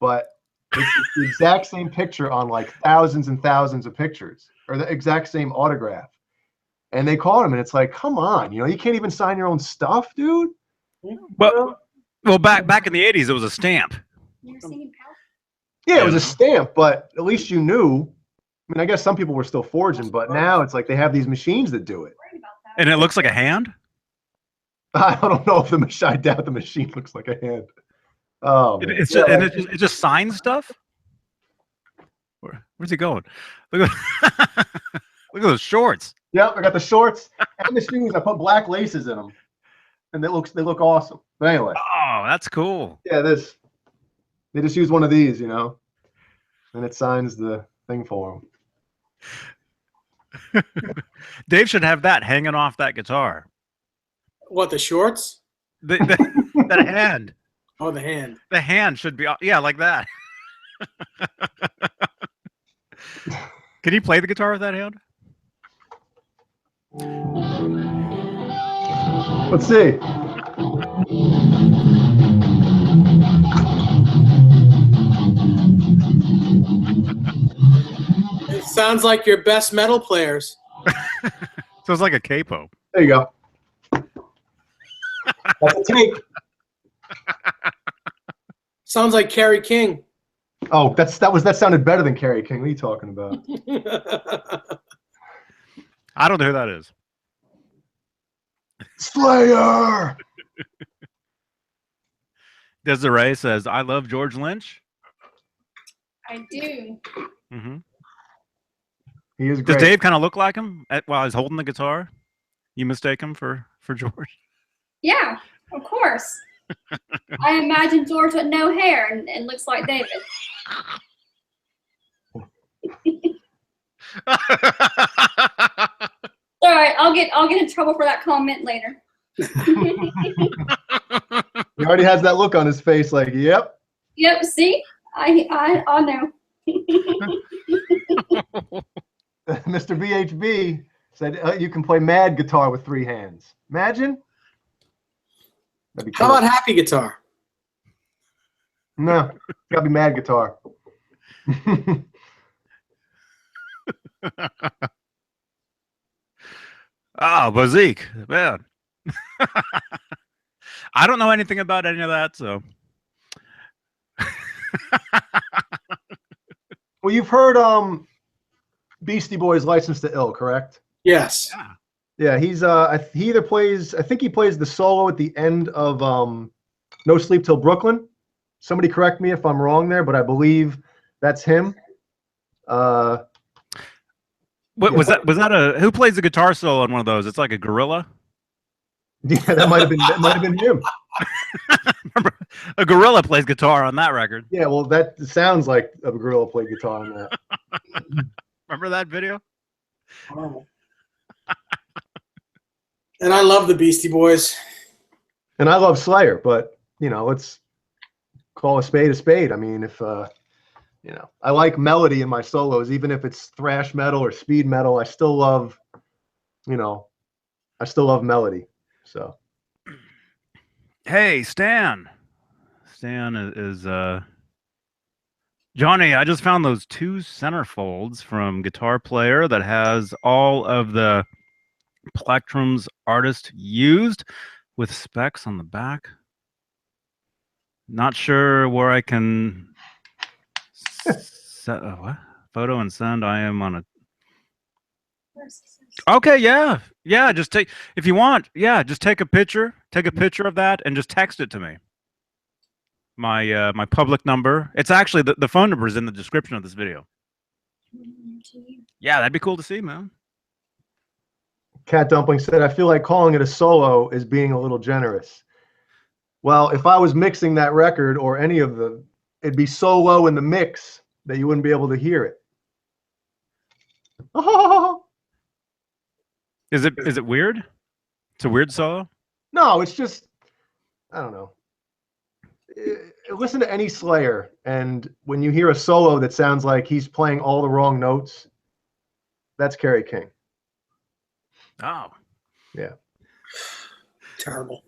but it's the exact same picture on thousands and thousands of pictures, or the exact same autograph. And they caught him, and it's like, come on, you can't even sign your own stuff, dude. Well, back in the 80s, it was a stamp. You ever seen Pal? Yeah, it was a stamp, but at least you knew. I mean, I guess some people were still forging, but now it's like they have these machines that do it. Worried about that. And it looks like a hand? I don't know if the machine. I doubt the machine looks like a hand. Oh, man. It just signs stuff. Where's he going? Look at look at those shorts. Yep, I got the shorts and the shoes. I put black laces in them, and they look awesome. But anyway, Oh, that's cool. yeah, they just use one of these, and it signs the thing for them. Dave should have that hanging off that guitar. What, the shorts? That hand. Oh, the hand. The hand should be like that. Can you play the guitar with that hand? Let's see. It sounds like your best metal players. So it's like a capo. There you go. That's a tape. Sounds like Kerry King. Oh, that sounded better than Kerry King. What are you talking about? I don't know who that is. Slayer. Desiree says, "I love George Lynch." I do. Mm-hmm. He is Does great. Dave kind of look like him while he's holding the guitar? You mistake him for George? Yeah, of course. I imagine George with no hair and looks like David. All right, I'll get in trouble for that comment later. He already has that look on his face, like, yep. Yep. See, I know. Mr. VHB said you can play mad guitar with 3 hands. Imagine. That'd be cool. How about happy guitar? No, gotta be mad guitar. Oh, Bazik, man. I don't know anything about any of that, so. Well, you've heard Beastie Boys' "License to Ill," correct? Yes. Yeah. Yeah, he's he either plays, I think he plays the solo at the end of No Sleep Till Brooklyn. Somebody correct me if I'm wrong there, but I believe that's him. What Yeah. was that? Was that who plays the guitar solo on one of those? It's like a gorilla. Yeah, that might have been him. Remember, a gorilla plays guitar on that record. Yeah, well, that sounds like a gorilla played guitar on that. Remember that video? Oh. And I love the Beastie Boys. And I love Slayer, but you know, let's call a spade a spade. I mean, if you know, I like melody in my solos, even if it's thrash metal or speed metal. I still love, you know, I still love melody. So, Hey, Stan. Stan is Johnny. I just found those 2 centerfolds from Guitar Player that has all of the plectrums artist used with specs on the back. Not sure where I can set what photo and send. I am on a. Okay, yeah. Just take if you want. Yeah, just take a picture. Take a picture of that and just text it to me. My public number. It's actually the phone number is in the description of this video. Yeah, that'd be cool to see, man. Cat Dumpling said, I feel like calling it a solo is being a little generous. Well, if I was mixing that record or any of them, it'd be so low in the mix that you wouldn't be able to hear it. Is it weird? It's a weird solo? No, it's just, I don't know. Listen to any Slayer, and when you hear a solo that sounds like he's playing all the wrong notes, that's Kerry King. Oh. Yeah. Terrible.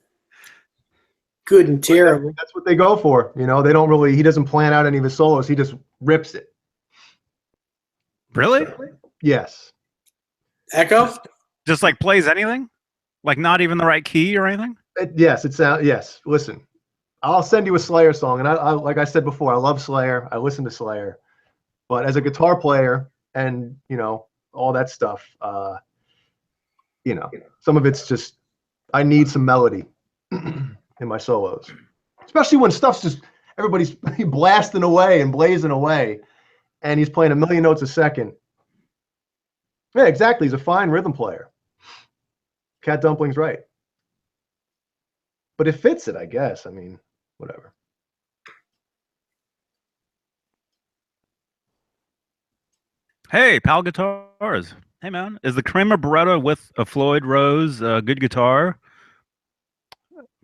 Good and terrible. That's what they go for. You know, they don't really, he doesn't plan out any of his solos. He just rips it. Really? Yes. Echo? Just like plays anything? Like not even the right key or anything? Yes, it sounds, yes. Listen, I'll send you a Slayer song. And I, like I said before, I love Slayer. I listen to Slayer. But as a guitar player and, you know, all that stuff, you know, some of it's just, I need some melody in my solos, especially when stuff's just, everybody's blasting away and blazing away and he's playing a million notes a second. Yeah, exactly. He's a fine rhythm player. Cat Dumpling's right. But it fits it, I guess. I mean, whatever. Hey, Pal Guitars. Hey, man. Is the Kramer Baretta with a Floyd Rose a good guitar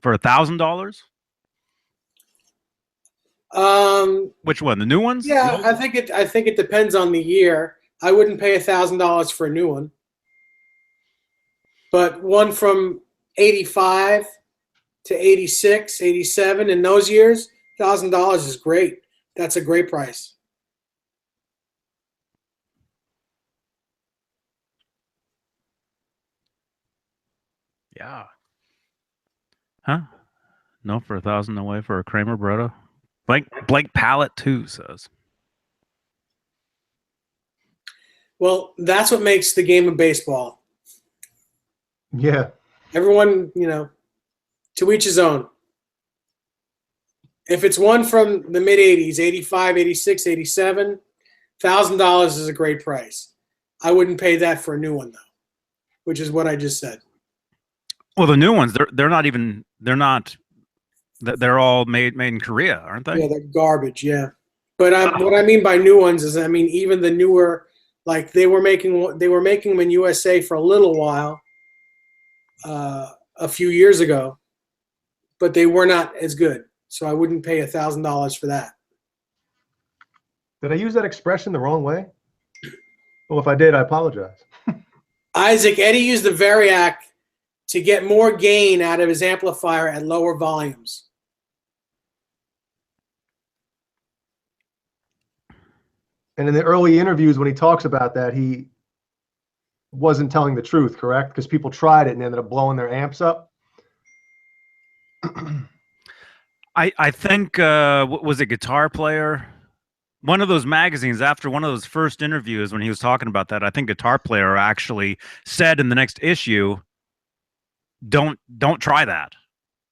for $1,000? Which one? The new ones? Yeah, I think it depends on the year. I wouldn't pay $1,000 for a new one. But one from 85 to 86, 87, in those years, $1,000 is great. That's a great price. Yeah. Huh? No, for $1,000 away for a Kramer Baretta. Blank palette too says. Well, that's what makes the game of baseball. Yeah. Everyone, to each his own. If it's one from the mid-'80s, 85, 86, 87, $1,000 is a great price. I wouldn't pay that for a new one, though, which is what I just said. Well, the new ones, they're all made in Korea, aren't they? Yeah, they're garbage, yeah. But what I mean by new ones is, even the newer, like they were making them in USA for a little while, a few years ago, but they were not as good. So I wouldn't pay $1,000 for that. Did I use that expression the wrong way? Well, if I did, I apologize. Isaac, Eddie used the Variac to get more gain out of his amplifier at lower volumes. And in the early interviews, when he talks about that, he wasn't telling the truth, correct? Because people tried it and ended up blowing their amps up. I think was it Guitar Player? One of those magazines, after one of those first interviews when he was talking about that, I think Guitar Player actually said in the next issue, don't try that.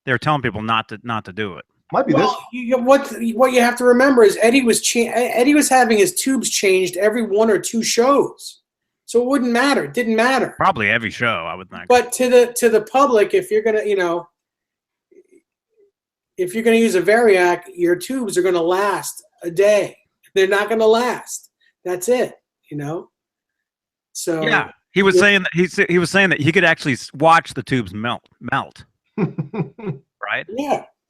They're telling people not to do it. Might be Well, what you have to remember is Eddie was having his tubes changed every 1 or 2 shows, so it wouldn't matter. It didn't matter. Probably every show, I would think. But to the public, if you're gonna use a Variac, your tubes are gonna last a day. They're not gonna last. That's it. So yeah, he was saying that he was saying that he could actually watch the tubes melt. Right?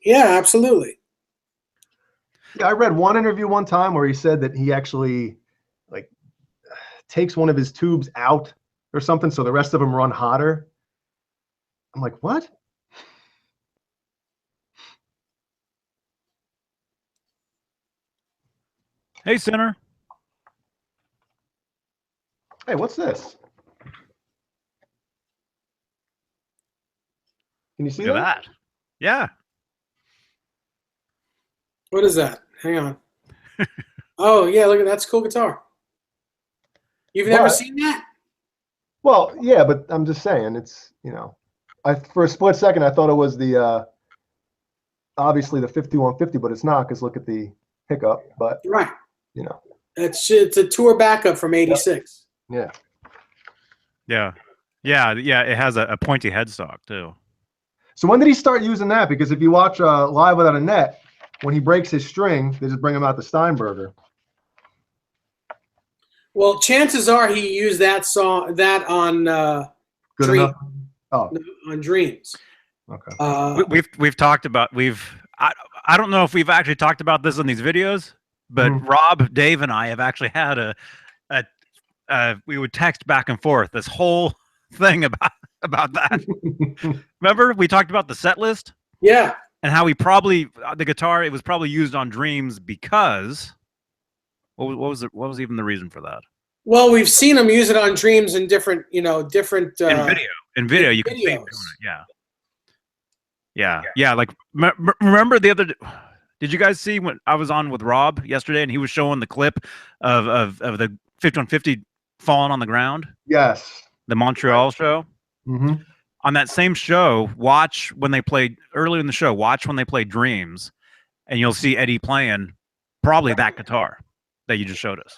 Yeah, absolutely. Yeah, I read one interview one time where he said that he actually takes one of his tubes out or something so the rest of them run hotter. I'm like, what? Hey, Sinner. Hey, what's this? Can you see Look at that? that. Yeah. What is that? Hang on. Oh yeah, look at that's a cool guitar. You've never seen that? Well, yeah, but I'm just saying it's for a split second I thought it was the obviously the 5150, but it's not because look at the pickup. But Right. It's a tour backup from '86. Yeah. Yeah. It has a pointy headstock too. So when did he start using that? Because if you watch Live Without a Net, when he breaks his string, they just bring him out the Steinberger. Well, chances are he used that on Good Dream, enough. Oh, on Dreams. okay. We've talked about I don't know if we've actually talked about this in these videos, but Rob, Dave, and I have actually had we would text back and forth this whole thing about that. Remember we talked about the set list? Yeah. And how the guitar, it was probably used on Dreams because what was even the reason for that? Well, we've seen him use it on Dreams in different In video you can see him doing it. Yeah. Like remember the other did you guys see when I was on with Rob yesterday and he was showing the clip of the 5150 falling on the ground? Yes. The Montreal show? Mm-hmm. On that same show, watch when they played Dreams, and you'll see Eddie playing probably that guitar that you just showed us.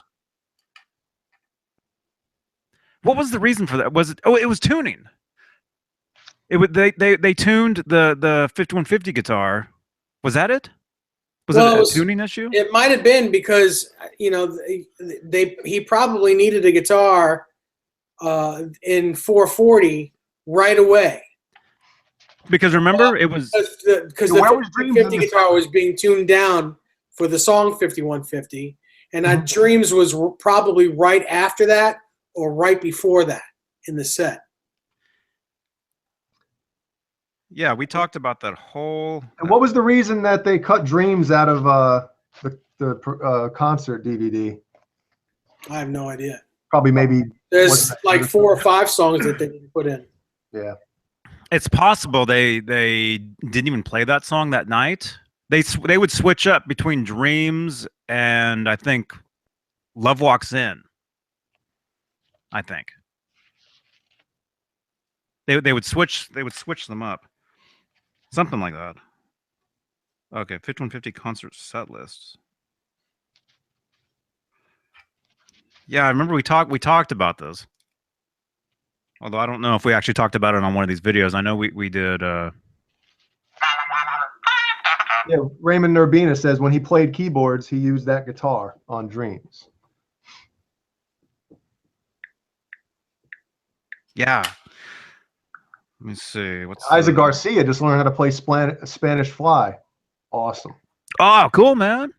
What was the reason for that? Was it? Oh, it was tuning. They tuned the 5150 guitar. Was that it? Was it a tuning issue? It might have been because he probably needed a guitar in 440 right away. Because remember, it was because the 5150 guitar was being tuned down for the song 5150, and Dreams was probably right after that or right before that in the set. Yeah, we talked about that whole. And what was the reason that they cut Dreams out of the concert DVD? I have no idea. Probably maybe there's like 4 or 5 songs that they didn't put in. Yeah, it's possible they didn't even play that song that night. They would switch up between Dreams and I think Love Walks In. I think. They would switch them up. Something like that. Okay, 5150 concert set lists. Yeah, I remember we talked about this. Although I don't know if we actually talked about it on one of these videos. I know we did. Yeah, Raymond Nurbina says when he played keyboards, he used that guitar on Dreams. Yeah. Let me see. What's Isaac Garcia just learned how to play Spanish Fly. Awesome. Oh, cool, man.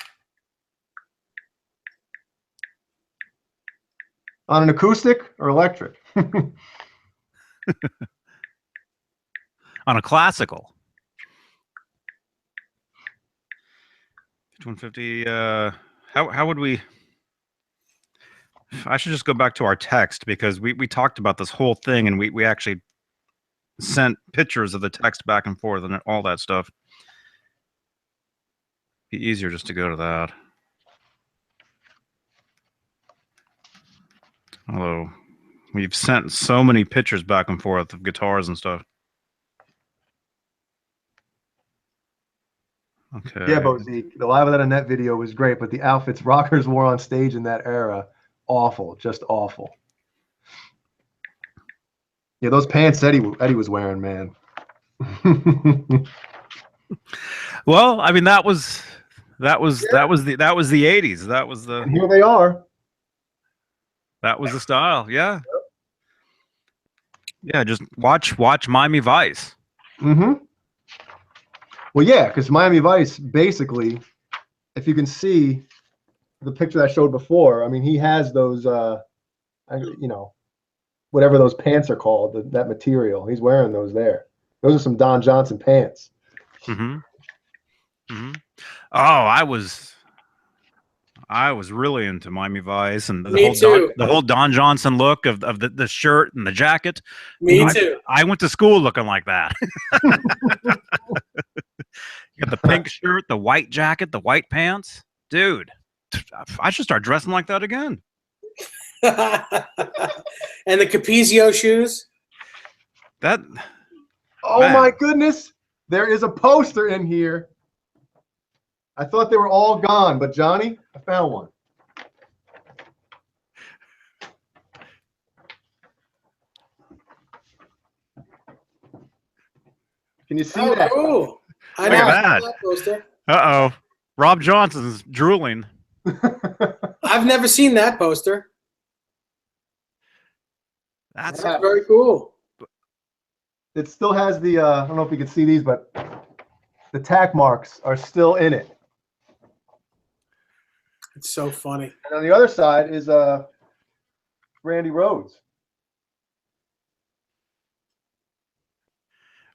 On an acoustic or electric? On a classical. 150. How would we? I should just go back to our text because we talked about this whole thing and we actually sent pictures of the text back and forth and all that stuff. Be easier just to go to that. Although we've sent so many pictures back and forth of guitars and stuff. Okay. Yeah, Bozique. The Live Without a Net video was great, but the outfits rockers wore on stage in that era, awful, just awful. Yeah, those pants Eddie was wearing, man. Well, I mean that was the 80s. That was the And here they are. That was the style. Yeah. Yeah, just watch Miami Vice. Mm-hmm. Well, yeah, because Miami Vice, basically, if you can see the picture I showed before, I mean, he has those, you know, whatever those pants are called, that material. He's wearing those there. Those are some Don Johnson pants. Mm-hmm. Mm-hmm. Oh, I was really into Miami Vice and the whole Don Johnson look of the shirt and the jacket. Me too. I went to school looking like that. You got the pink shirt, the white jacket, the white pants. Dude, I should start dressing like that again. And the Capizio shoes. Oh my goodness. There is a poster in here. I thought they were all gone, but Johnny, I found one. Can you see that? Cool. I Look know. at that Poster. Uh-oh. Rob Johnson's drooling. I've never seen that poster. That's very cool. It still has the, I don't know if you can see these, but the tack marks are still in it. It's so funny. And on the other side is Randy Rhoads.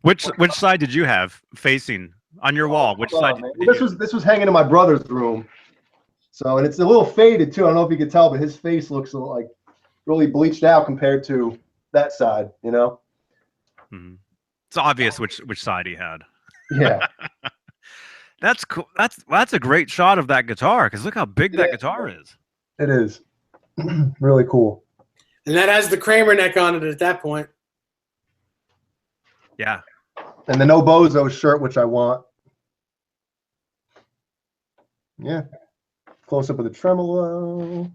Which side did you have facing on your wall? Which side? This was hanging in my brother's room. So, and it's a little faded too. I don't know if you could tell, but his face looks like really bleached out compared to that side, you know? Mm-hmm. It's obvious which side he had. Yeah. That's cool. That's a great shot of that guitar because look how big that guitar is. It is. Really cool. And that has the Kramer neck on it at that point. Yeah. And the No Bozo shirt, which I want. Yeah. Close up of the tremolo.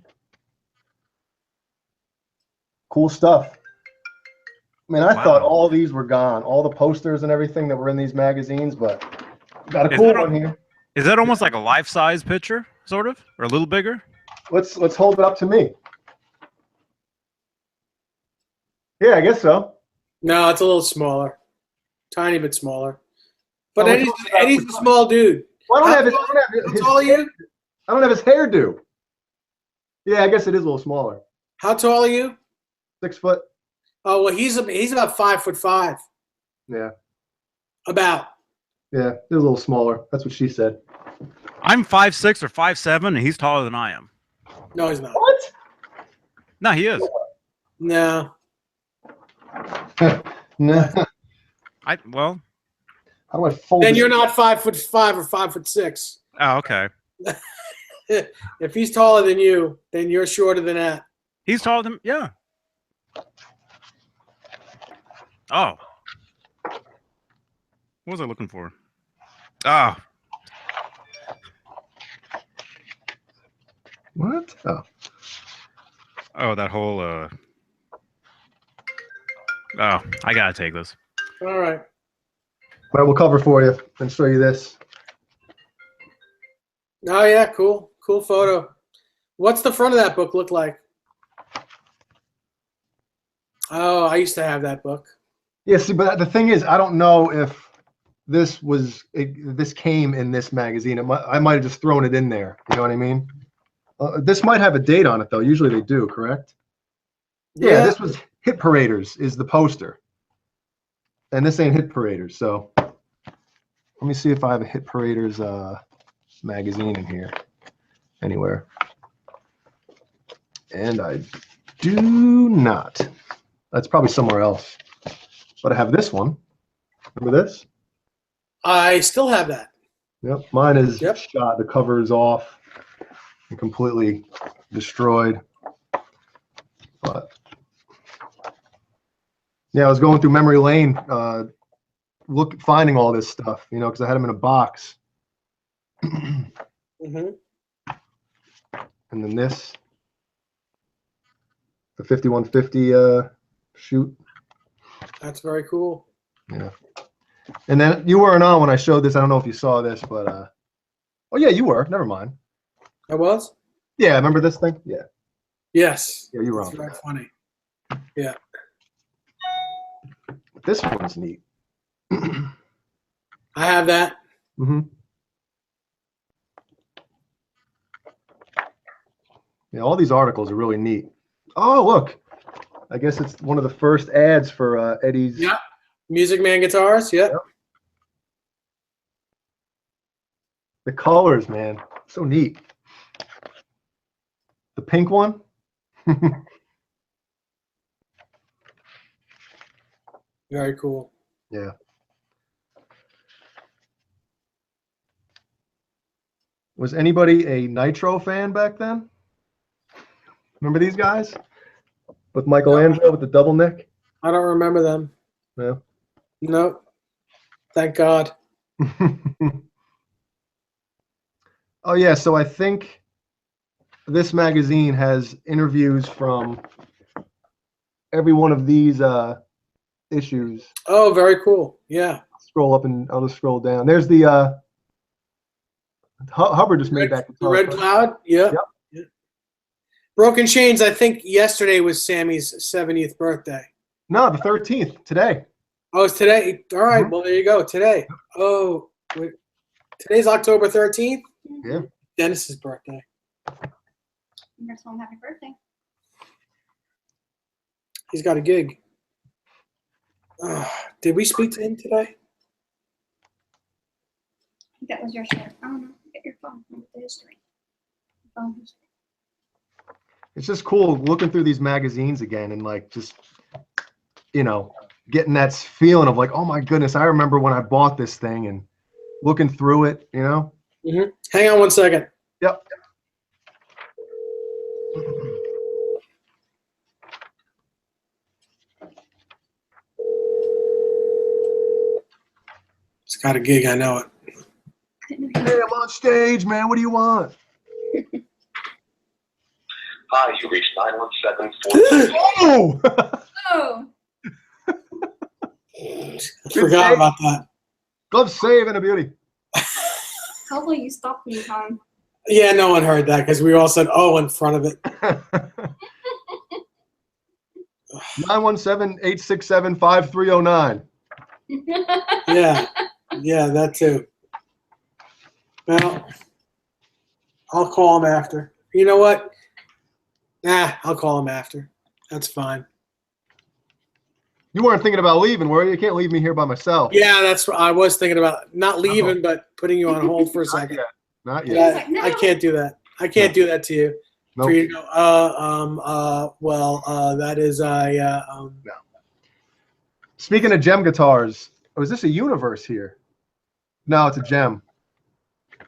Cool stuff. I mean, I thought all these were gone, all the posters and everything that were in these magazines, but got a cool one here. Is that almost like a life-size picture, sort of, or a little bigger? Let's hold it up to me. Yeah, I guess so. No, it's a little smaller, tiny bit smaller. But Eddie's a small dude. Well, I don't have his hairdo. Yeah, I guess it is a little smaller. How tall are you? 6 foot. Oh well, he's about 5'5". Yeah. About. Yeah, he's a little smaller. That's what she said. I'm 5'6" or 5'7", and he's taller than I am. No, he's not. What? No, he is. No. No. Well. How do I fold? Then you're not 5'5" or 5'6". Oh, okay. If he's taller than you, then you're shorter than that. He's taller than, yeah. Oh. What was I looking for? Ah. What? Oh. Oh, that whole Oh, I gotta take this. All right. All right, we'll cover for you and show you this. Oh yeah, cool. Cool photo. What's the front of that book look like? Oh, I used to have that book. Yeah, see, but the thing is, I don't know if this came in this magazine. I might have just thrown it in there. You know what I mean? This might have a date on it, though. Usually they do, correct? Yeah, this was Hit Paraders is the poster. And this ain't Hit Paraders, so let me see if I have a Hit Paraders magazine in here anywhere. And I do not. That's probably somewhere else. But I have this one. Remember this? I still have that. Yep, mine is Yep. shot. The cover is off and completely destroyed. But yeah, I was going through memory lane, finding all this stuff, you know, because I had them in a box. Mm-hmm. And then this, the 5150 shoot. That's very cool. Yeah. And then you weren't on when I showed this. I don't know if you saw this, but oh yeah, you were. Never mind. I was? Yeah, remember this thing? Yeah. Yes. Yeah, you were That's on. very funny. Yeah. This one's neat. I have that. Mm-hmm. Yeah, all these articles are really neat. Oh, look. I guess it's one of the first ads for Eddie's. Yeah. Music Man guitars. Yep. Yep. The colors, man. So neat. The pink one. Very cool. Yeah. Was anybody a Nitro fan back then? Remember these guys? With Michelangelo with the double neck? I don't remember them. No. Nope. Thank God. Oh, yeah. So I think this magazine has interviews from every one of these issues. Oh, very cool. Yeah. Scroll up and I'll just scroll down. There's the Hubbard just made that. The Red Cloud. Yep. Yeah. Broken Chains, I think yesterday was Sammy's 70th birthday. No, the 13th, today. Oh, it's today? All right. Well, there you go. Today. Oh, wait. Today's October 13th? Yeah. Dennis's birthday. I'm gonna tell him happy birthday. He's got a gig. Did we speak to him today? I think that was your share. I don't know. Get your phone. Look at the history. Phone history. It's just cool looking through these magazines again and like just, you know, getting that feeling of like, oh my goodness, I remember when I bought this thing and looking through it, you know? Mm-hmm. Hang on one second. Yep. It's got a gig. I know it. Hey, I'm on stage, man. What do you want? Hi, you reached 917 Oh! Oh, I forgot about that. Glove save and a beauty. hopefully you stopped me, Tom. Yeah, no one heard that because we all said, oh, in front of it. 917-867-5309. Yeah. Yeah, that too. Well, I'll call him after. You know what? Nah, I'll call him after. That's fine. You weren't thinking about leaving, were you? You can't leave me here by myself. Yeah, that's what I was thinking about. Not leaving, but putting you on hold for a second. Not yet. Yeah, I can't do that. I can't do that to you. Nope. For you to go, that is No. Speaking of gem guitars, oh, is this a universe here? No, it's a gem.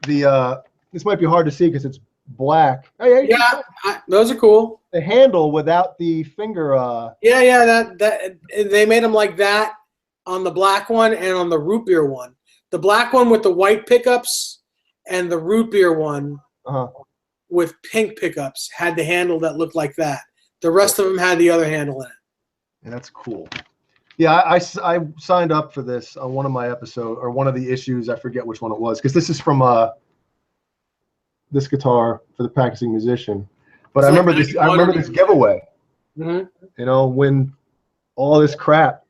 The this might be hard to see because it's black. Oh, yeah, Yeah, those are cool. the handle without the finger. Yeah, that they made them like that on the black one and on the root beer one. The black one with the white pickups and the root beer one with pink pickups had the handle that looked like that. The rest of them had the other handle in it. And that's cool. Yeah, I signed up for this on one of my episodes, or one of the issues. I forget which one it was, because this is from this guitar for the practicing musician. But I remember this. I remember this giveaway. Mm-hmm. You know, when all this crap,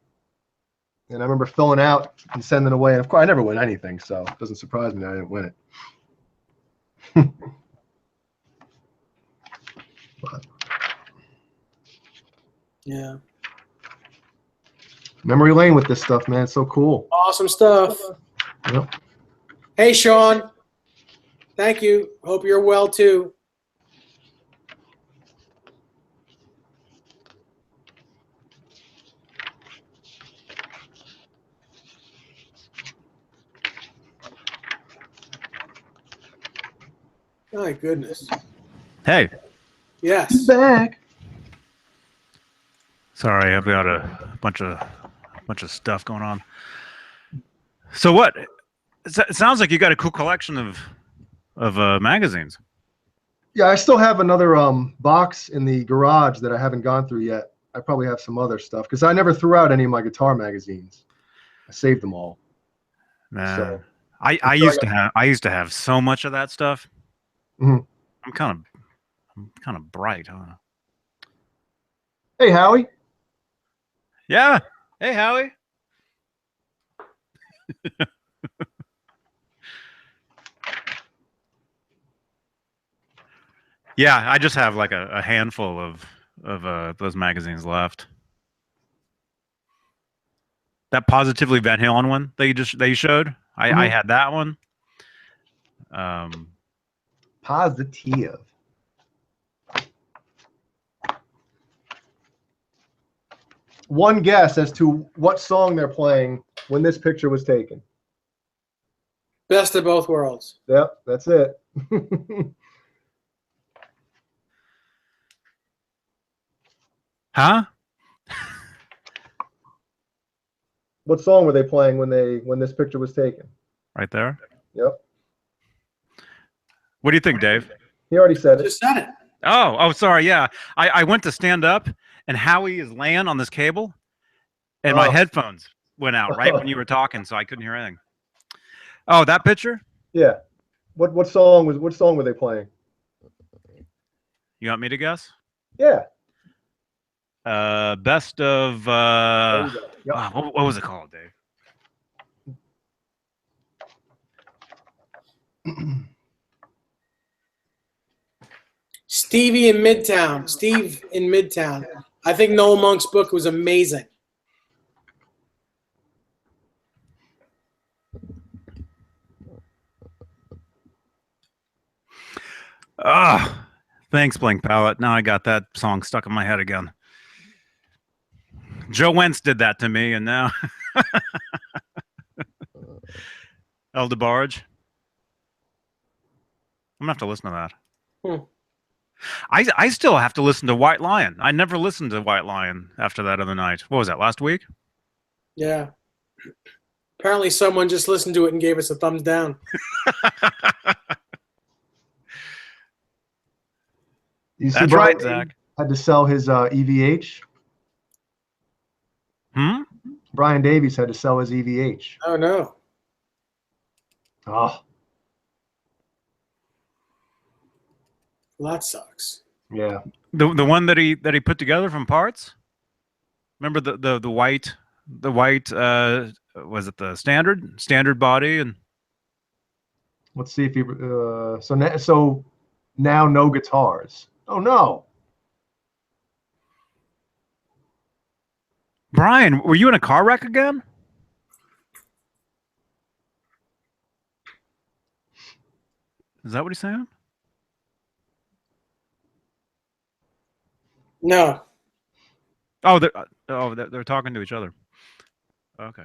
and I remember filling out and sending away. And of course, I never win anything, so it doesn't surprise me that I didn't win it. But, Yeah. memory lane with this stuff, man. It's so cool. Awesome stuff. Yep. Hey, Sean. Thank you. Hope you're well, too. My goodness. Hey. Yes. Back. Sorry, I've got a bunch of stuff going on. So what? It sounds like you got a cool collection of magazines. Yeah, I still have another box in the garage that I haven't gone through yet. I probably have some other stuff because I never threw out any of my guitar magazines. I saved them all. Man, So, I used to have so much of that stuff. Mhm. I'm kind of bright, huh? Hey, Howie. Yeah. Hey, Howie. Yeah, I just have like a handful of those magazines left. That Positively Van Halen one that you showed, I had that one. Positive. One guess as to what song they're playing when this picture was taken. Best of both worlds. Yep, that's it. Huh? What song were they playing when this picture was taken? Right there. Yep. What do you think, Dave? He already said it. Just said it. Oh, sorry. Yeah, I went to stand up, and Howie is laying on this cable, and my headphones went out right when you were talking, so I couldn't hear anything. Oh, that picture? Yeah. What song were they playing? You want me to guess? Yeah. Best of Yep. what was it called, Dave? Steve in Midtown. I think Noel Monk's book was amazing. Ah, thanks, Blank Palette. Now I got that song stuck in my head again. Joe Wentz did that to me, and now El DeBarge. I'm gonna have to listen to that. I still have to listen to White Lion. I never listened to White Lion after that other night. What was that, last week? Yeah. Apparently someone just listened to it and gave us a thumbs down. You see, That's Brian right, Zach. had to sell his EVH. Brian Davies had to sell his EVH. Oh no. Oh. Well, that sucks. Yeah. The one that he put together from parts. Remember the white was it the standard body? And Let's see if he so now no guitars. Oh no. Brian, were you in a car wreck again? Is that what he's saying? No. Oh, they're talking to each other. Okay.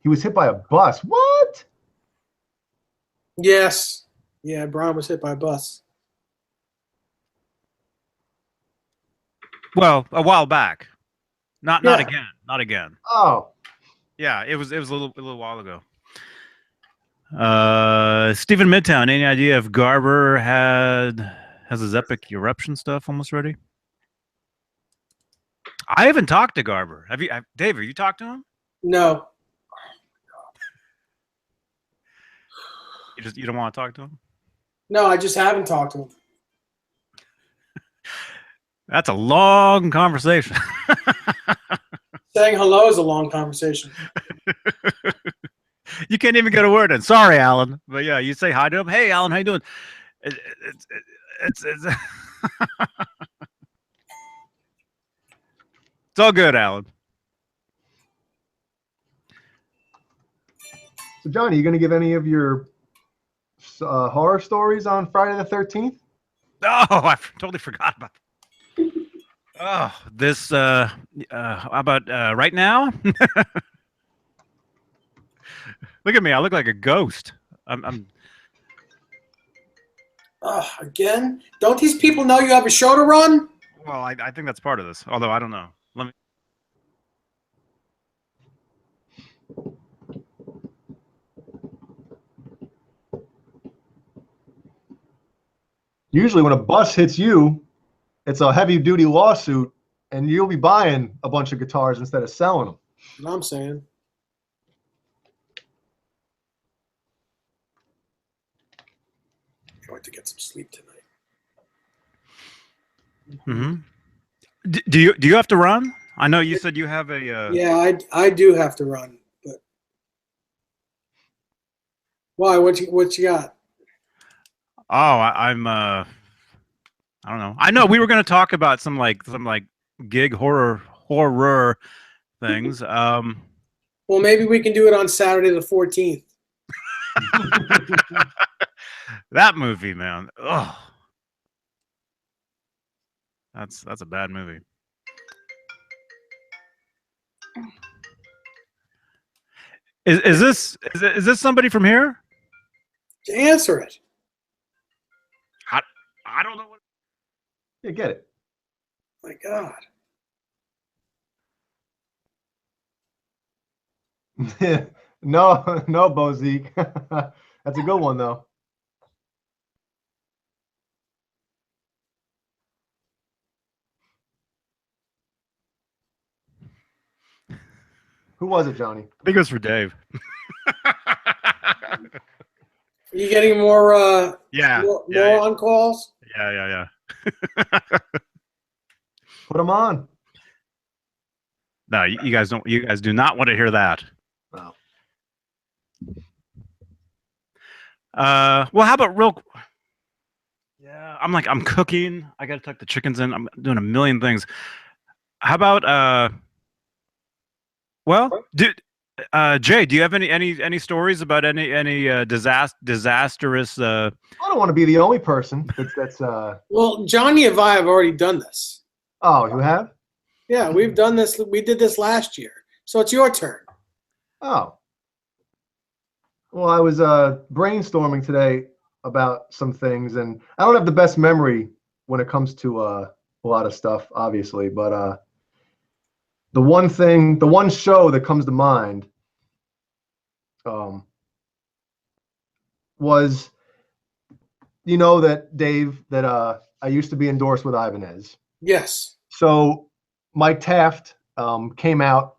He was hit by a bus. What? Yes. Yeah, Brian was hit by a bus. Well, a while back. Not Yeah. again. Not again. Oh, Yeah, it was a little while ago. Stephen Midtown, any idea if Garber has his epic eruption stuff almost ready? I haven't talked to Garber. Dave, have you talked to him? No. You don't want to talk to him? No, I just haven't talked to him. That's a long conversation. Saying hello is a long conversation. You can't even get a word in. Sorry, Alan. But yeah, you say hi to him. Hey, Alan, how you doing? It's it's all good, Alan. so Johnny, you going to give any of your horror stories on Friday the 13th? Oh, I totally forgot about that. Oh, this how about right now? Look at me. I look like a ghost. I'm Again? Don't these people know you have a show to run? well, I think that's part of this. Although I don't know. Let me Usually when a bus hits you, it's a heavy-duty lawsuit, and you'll be buying a bunch of guitars instead of selling them. You know what I'm saying? I'm going to get some sleep tonight. Do you have to run? I know you said you have a Yeah, I do have to run, but why? What you got? Oh, I'm I don't know. I know we were going to talk about some gig horror things. Well, maybe we can do it on Saturday the 14th. That movie, man. Oh, that's a bad movie. Is this somebody from here? Answer it. I don't know what. Yeah, get it. My God. No, Bozik. That's a good one, though. Who was it, Johnny? I think it was for Dave. Are you getting more Yeah. more on calls? Yeah. Put him on. No, you guys don't. You guys do not want to hear that. No. Well, how about real? Yeah, I'm cooking. I got to tuck the chickens in. I'm doing a million things. How about well, Jay, do you have any stories about any disastrous? I don't want to be the only person that's. Well, Johnny and I have already done this. Oh, you have? Yeah, we've done this. We did this last year, so it's your turn. Oh. Well, I was brainstorming today about some things, and I don't have the best memory when it comes to a lot of stuff, obviously, but the one show that comes to mind was, you know, that Dave, that I used to be endorsed with Ibanez. Yes. So Mike Taft came out.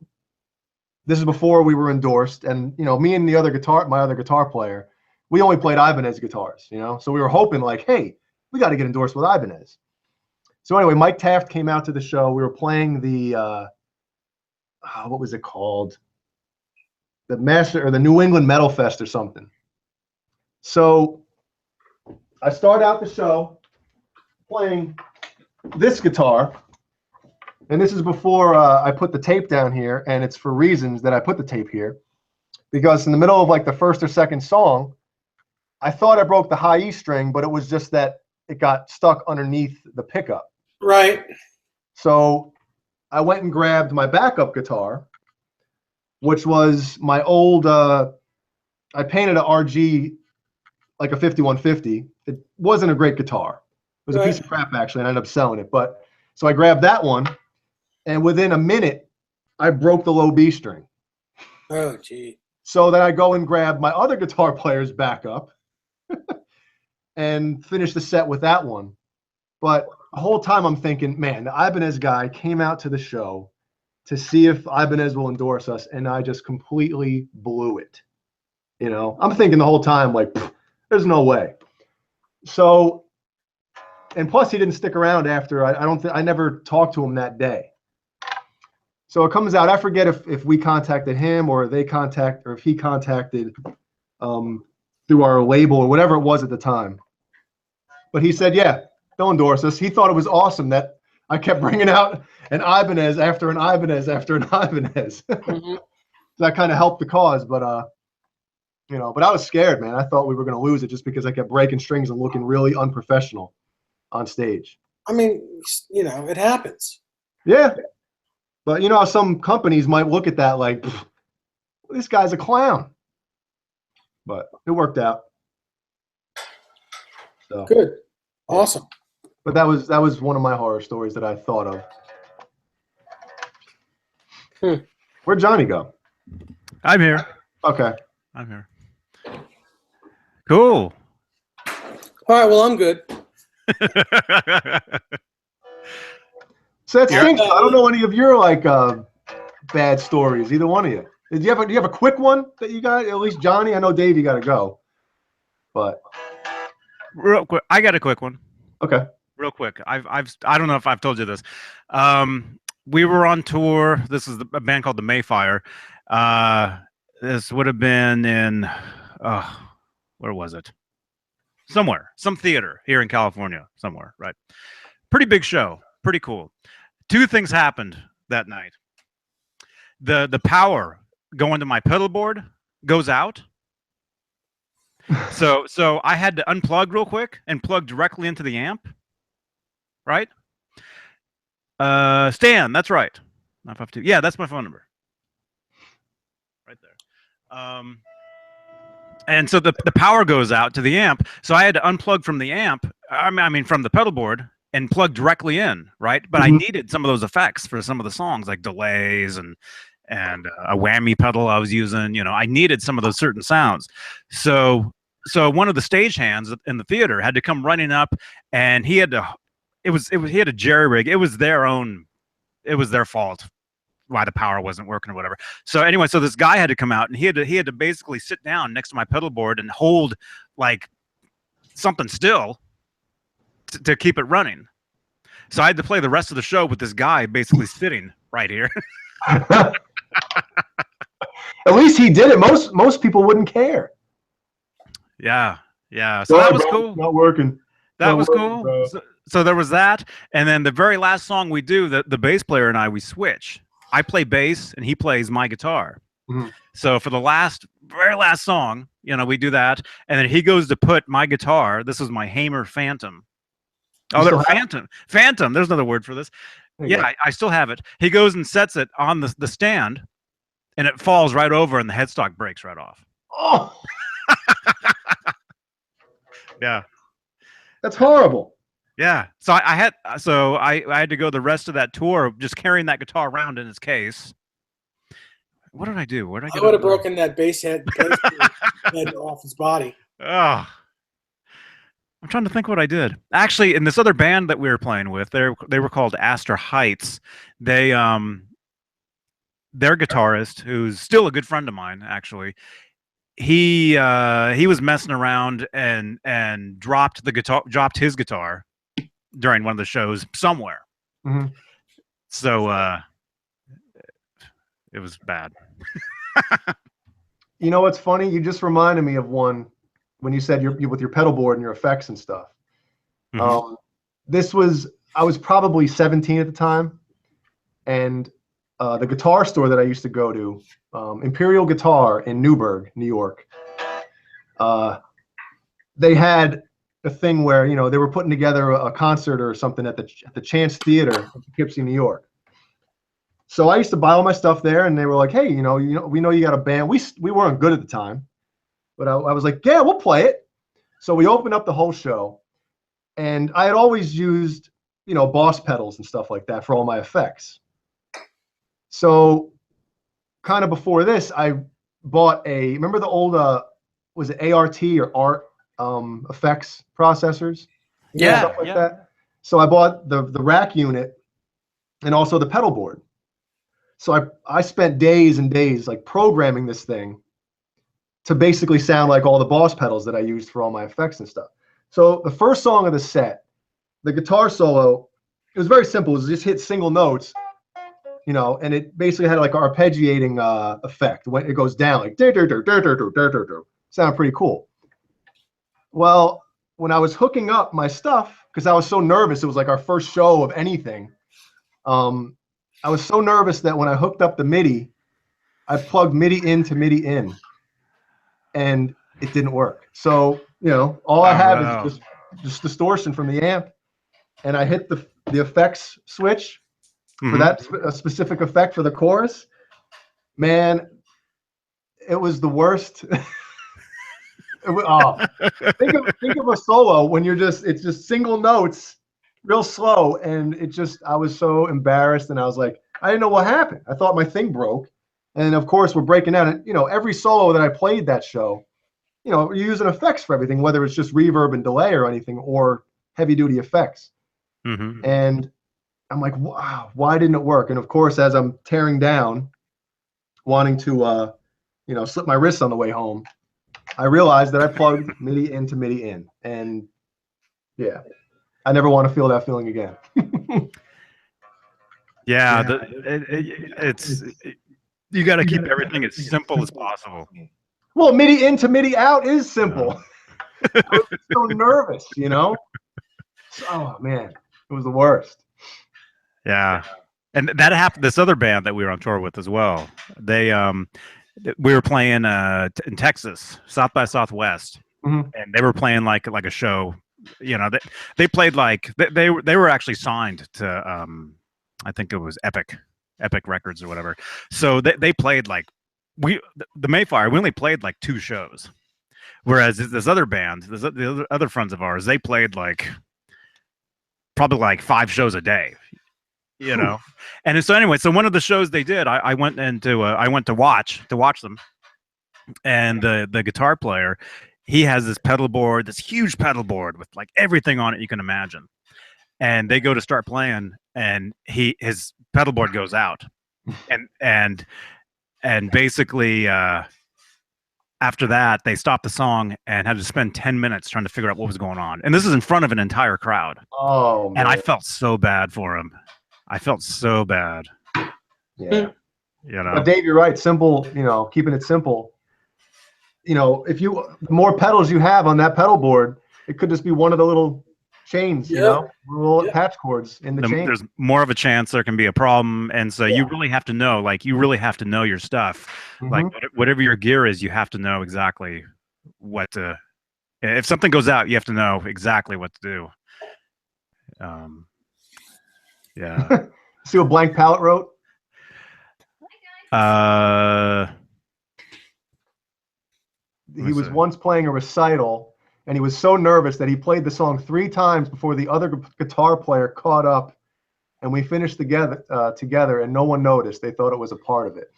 This is before we were endorsed, and you know, me and my other guitar player, we only played Ibanez guitars, you know. So we were hoping like, hey, we got to get endorsed with Ibanez. So anyway, Mike Taft came out to the show. We were playing the what was it called? The New England Metal Fest or something. So I start out the show playing this guitar. And this is before I put the tape down here, and it's for reasons that I put the tape here. Because in the middle of like the first or second song, I thought I broke the high E string, but it was just that it got stuck underneath the pickup. Right. So I went and grabbed my backup guitar, which was my old. I painted a RG like a 5150. It wasn't a great guitar. It was a piece of crap actually, and I ended up selling it. But so I grabbed that one, and within a minute, I broke the low B string. Oh, gee. So then I go and grab my other guitar player's backup and finish the set with that one. But the whole time I'm thinking, man, the Ibanez guy came out to the show to see if Ibanez will endorse us, and I just completely blew it. You know, I'm thinking the whole time, like, there's no way. So, and plus he didn't stick around after. I never talked to him that day. So it comes out, I forget if we contacted him or if he contacted through our label or whatever it was at the time. But he said, yeah, they'll endorse us. He thought it was awesome that I kept bringing out an Ibanez after an Ibanez after an Ibanez. Mm-hmm. That kind of helped the cause, but you know, but I was scared, man. I thought we were going to lose it just because I kept breaking strings and looking really unprofessional on stage. I mean, you know, it happens. Yeah. But you know, some companies might look at that like, this guy's a clown. But it worked out. So Good. Awesome. But that was one of my horror stories that I thought of. Where'd Johnny go? I'm here. Okay. I'm here. Cool. All right. Well, I'm good. So that stinks. I don't know any of your like bad stories, either one of you. Do you have a quick one that you got? At least Johnny. I know Dave, you got to go. But Real quick, I got a quick one. okay. Real quick, I don't know if I've told you this. We were on tour. This is a band called the Mayfire. This would have been in where was it? Somewhere, some theater here in California, somewhere, right? Pretty big show, pretty cool. Two things happened that night. The power going to my pedal board goes out. So I had to unplug real quick and plug directly into the amp. Right? Stan, that's right. 952. Yeah, that's my phone number. Right there. And so the power goes out to the amp. So I had to unplug from the amp. I mean from the pedal board and plug directly in, right? But I needed some of those effects for some of the songs, like delays and a whammy pedal I was using. You know, I needed some of those certain sounds. So one of the stagehands in the theater had to come running up, and he had to. He had a jerry rig. It was their fault why the power wasn't working or whatever. So anyway, so this guy had to come out, and he had to basically sit down next to my pedal board and hold like something still to keep it running. So I had to play the rest of the show with this guy basically sitting right here. At least he did it. Most people wouldn't care. Yeah. So that was cool. Not working. That was cool. So there was that, and then the very last song we do, the bass player and I, we switch. I play bass, and he plays my guitar. Mm-hmm. So for the very last song, you know, we do that, and then he goes to put my guitar. This was my Hamer Phantom. Phantom. There's another word for this. Yeah, I still have it. He goes and sets it on the stand, and it falls right over, and the headstock breaks right off. Oh, yeah, that's horrible. Yeah, so I had to go the rest of that tour just carrying that guitar around in its case. What did I do? Where did I get? I would have broken that bass head off his body. Oh, I'm trying to think what I did. Actually, in this other band that we were playing with, they were called Astor Heights. Their guitarist, who's still a good friend of mine, actually, he was messing around and dropped his guitar during one of the shows somewhere. Mm-hmm. So it was bad. You know what's funny? You just reminded me of one when you said you with your pedal board and your effects and stuff. Mm-hmm. I was probably 17 at the time, and the guitar store that I used to go to, Imperial Guitar in Newburgh, New York, they had a thing where, you know, they were putting together a concert or something at the Chance Theater in Poughkeepsie, New York. So I used to buy all my stuff there, and they were like, "Hey, we know you got a band." We weren't good at the time, but I was like, "Yeah, we'll play it." So we opened up the whole show, and I had always used, Boss pedals and stuff like that for all my effects. So kind of before this, I bought remember the old, was it ART or ART effects processors? Yeah, Stuff like that. So I bought the rack unit and also the pedal board. So I spent days and days like programming this thing to basically sound like all the Boss pedals that I used for all my effects and stuff. So the first song of the set, the guitar solo, it was very simple. It was just hit single notes, and it basically had like arpeggiating effect when it goes down, like sounded pretty cool. Well, when I was hooking up my stuff, because I was so nervous, it was like our first show of anything. I was so nervous that when I hooked up the MIDI, I plugged MIDI in to MIDI in, and it didn't work. So, all I have is just distortion from the amp, and I hit the effects switch for that specific effect for the chorus. Man, it was the worst. Think of a solo when it's just single notes, real slow, and I was so embarrassed, and I was like, I didn't know what happened. I thought my thing broke, and of course we're breaking down. And every solo that I played that show, you're using effects for everything, whether it's just reverb and delay or anything, or heavy duty effects. And I'm like, wow, why didn't it work? And of course, as I'm tearing down, wanting to slip my wrists on the way home, I realized that I plugged MIDI into MIDI in, and yeah, I never want to feel that feeling again. Yeah, it's you got to keep everything as simple as possible. Well, MIDI in to MIDI out is simple. I was so nervous, Oh man, it was the worst. Yeah, and that happened. This other band that we were on tour with as well. We were playing in Texas, South by Southwest, and they were playing like a show. They played like they were actually signed to I think it was Epic Records or whatever. So they played like the Mayfire. We only played like 2 shows, whereas this other band, the other friends of ours, they played like probably like 5 shows a day. And so anyway, so one of the shows they did, I went to watch them, and the guitar player, he has this pedal board, this huge pedal board with like everything on it you can imagine, and they go to start playing, and his pedal board goes out, and basically after that they stopped the song and had to spend 10 minutes trying to figure out what was going on, and this is in front of an entire crowd. Oh man. And I felt so bad for him. I felt so bad. Yeah. But Dave, you're right. Simple, keeping it simple. If the more pedals you have on that pedal board, it could just be one of the little chains, little patch cords in the chain. There's more of a chance there can be a problem. And so you really have to know, your stuff. Like whatever your gear is, you have to know exactly if something goes out, you have to know exactly what to do. Yeah. See what Blank Palette wrote? He was once playing a recital, and he was so nervous that he played the song 3 times before the other guitar player caught up, and we finished together, and no one noticed. They thought it was a part of it.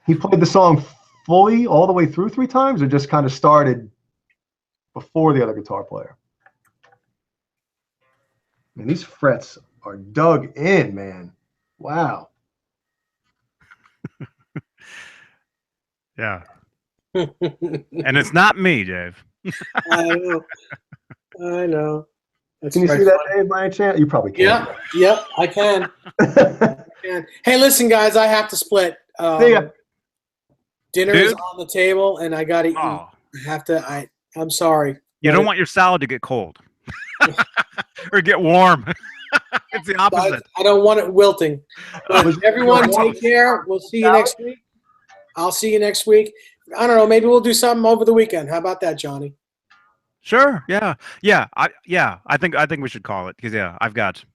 He played the song fully all the way through 3 times, or just kind of started before the other guitar player? Man, these frets are dug in, man. Wow. Yeah. And it's not me, Dave. I know. That's can you see that, Dave, by any chance? You probably can. Yep, I can. Hey, listen, guys, I have to split. See ya. Dinner is on the table, and I got to eat. I have to. I'm sorry. You don't want your salad to get cold or get warm. It's the opposite. I don't want it wilting. But everyone, take care. We'll see you next week. I'll see you next week. I don't know. Maybe we'll do something over the weekend. How about that, Johnny? Sure. Yeah. I think we should call it because I've got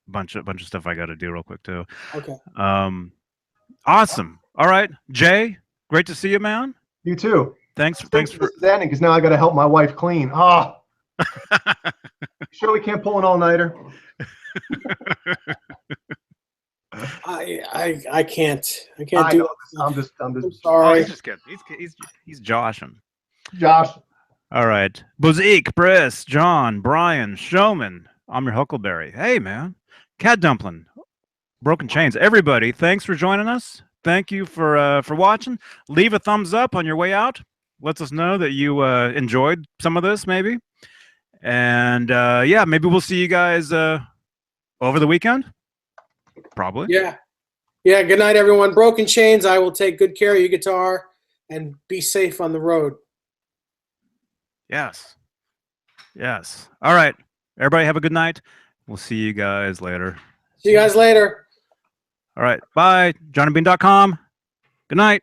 bunch of stuff I got to do real quick too. Okay. Awesome. All right, Jay, great to see you, man. You too. Thanks for. This is ending because now I got to help my wife clean. Oh, sure we can't pull an all-nighter. I can't do know. it. I'm just Oh, sorry. he's just kidding. He's joshing. Josh. All right, Bozique, Briss, John, Brian, Showman. I'm your Huckleberry. Hey, man. Cat Dumpling, Broken Chains. Everybody, thanks for joining us. Thank you for watching. Leave a thumbs up on your way out. Lets us know that you enjoyed some of this, maybe. And yeah, maybe we'll see you guys over the weekend. Probably. Yeah. Good night, everyone. Broken Chains. I will take good care of your guitar and be safe on the road. Yes. All right. Everybody have a good night. We'll see you guys later. See you guys later. All right. Bye. JohnnyBean.com. Good night.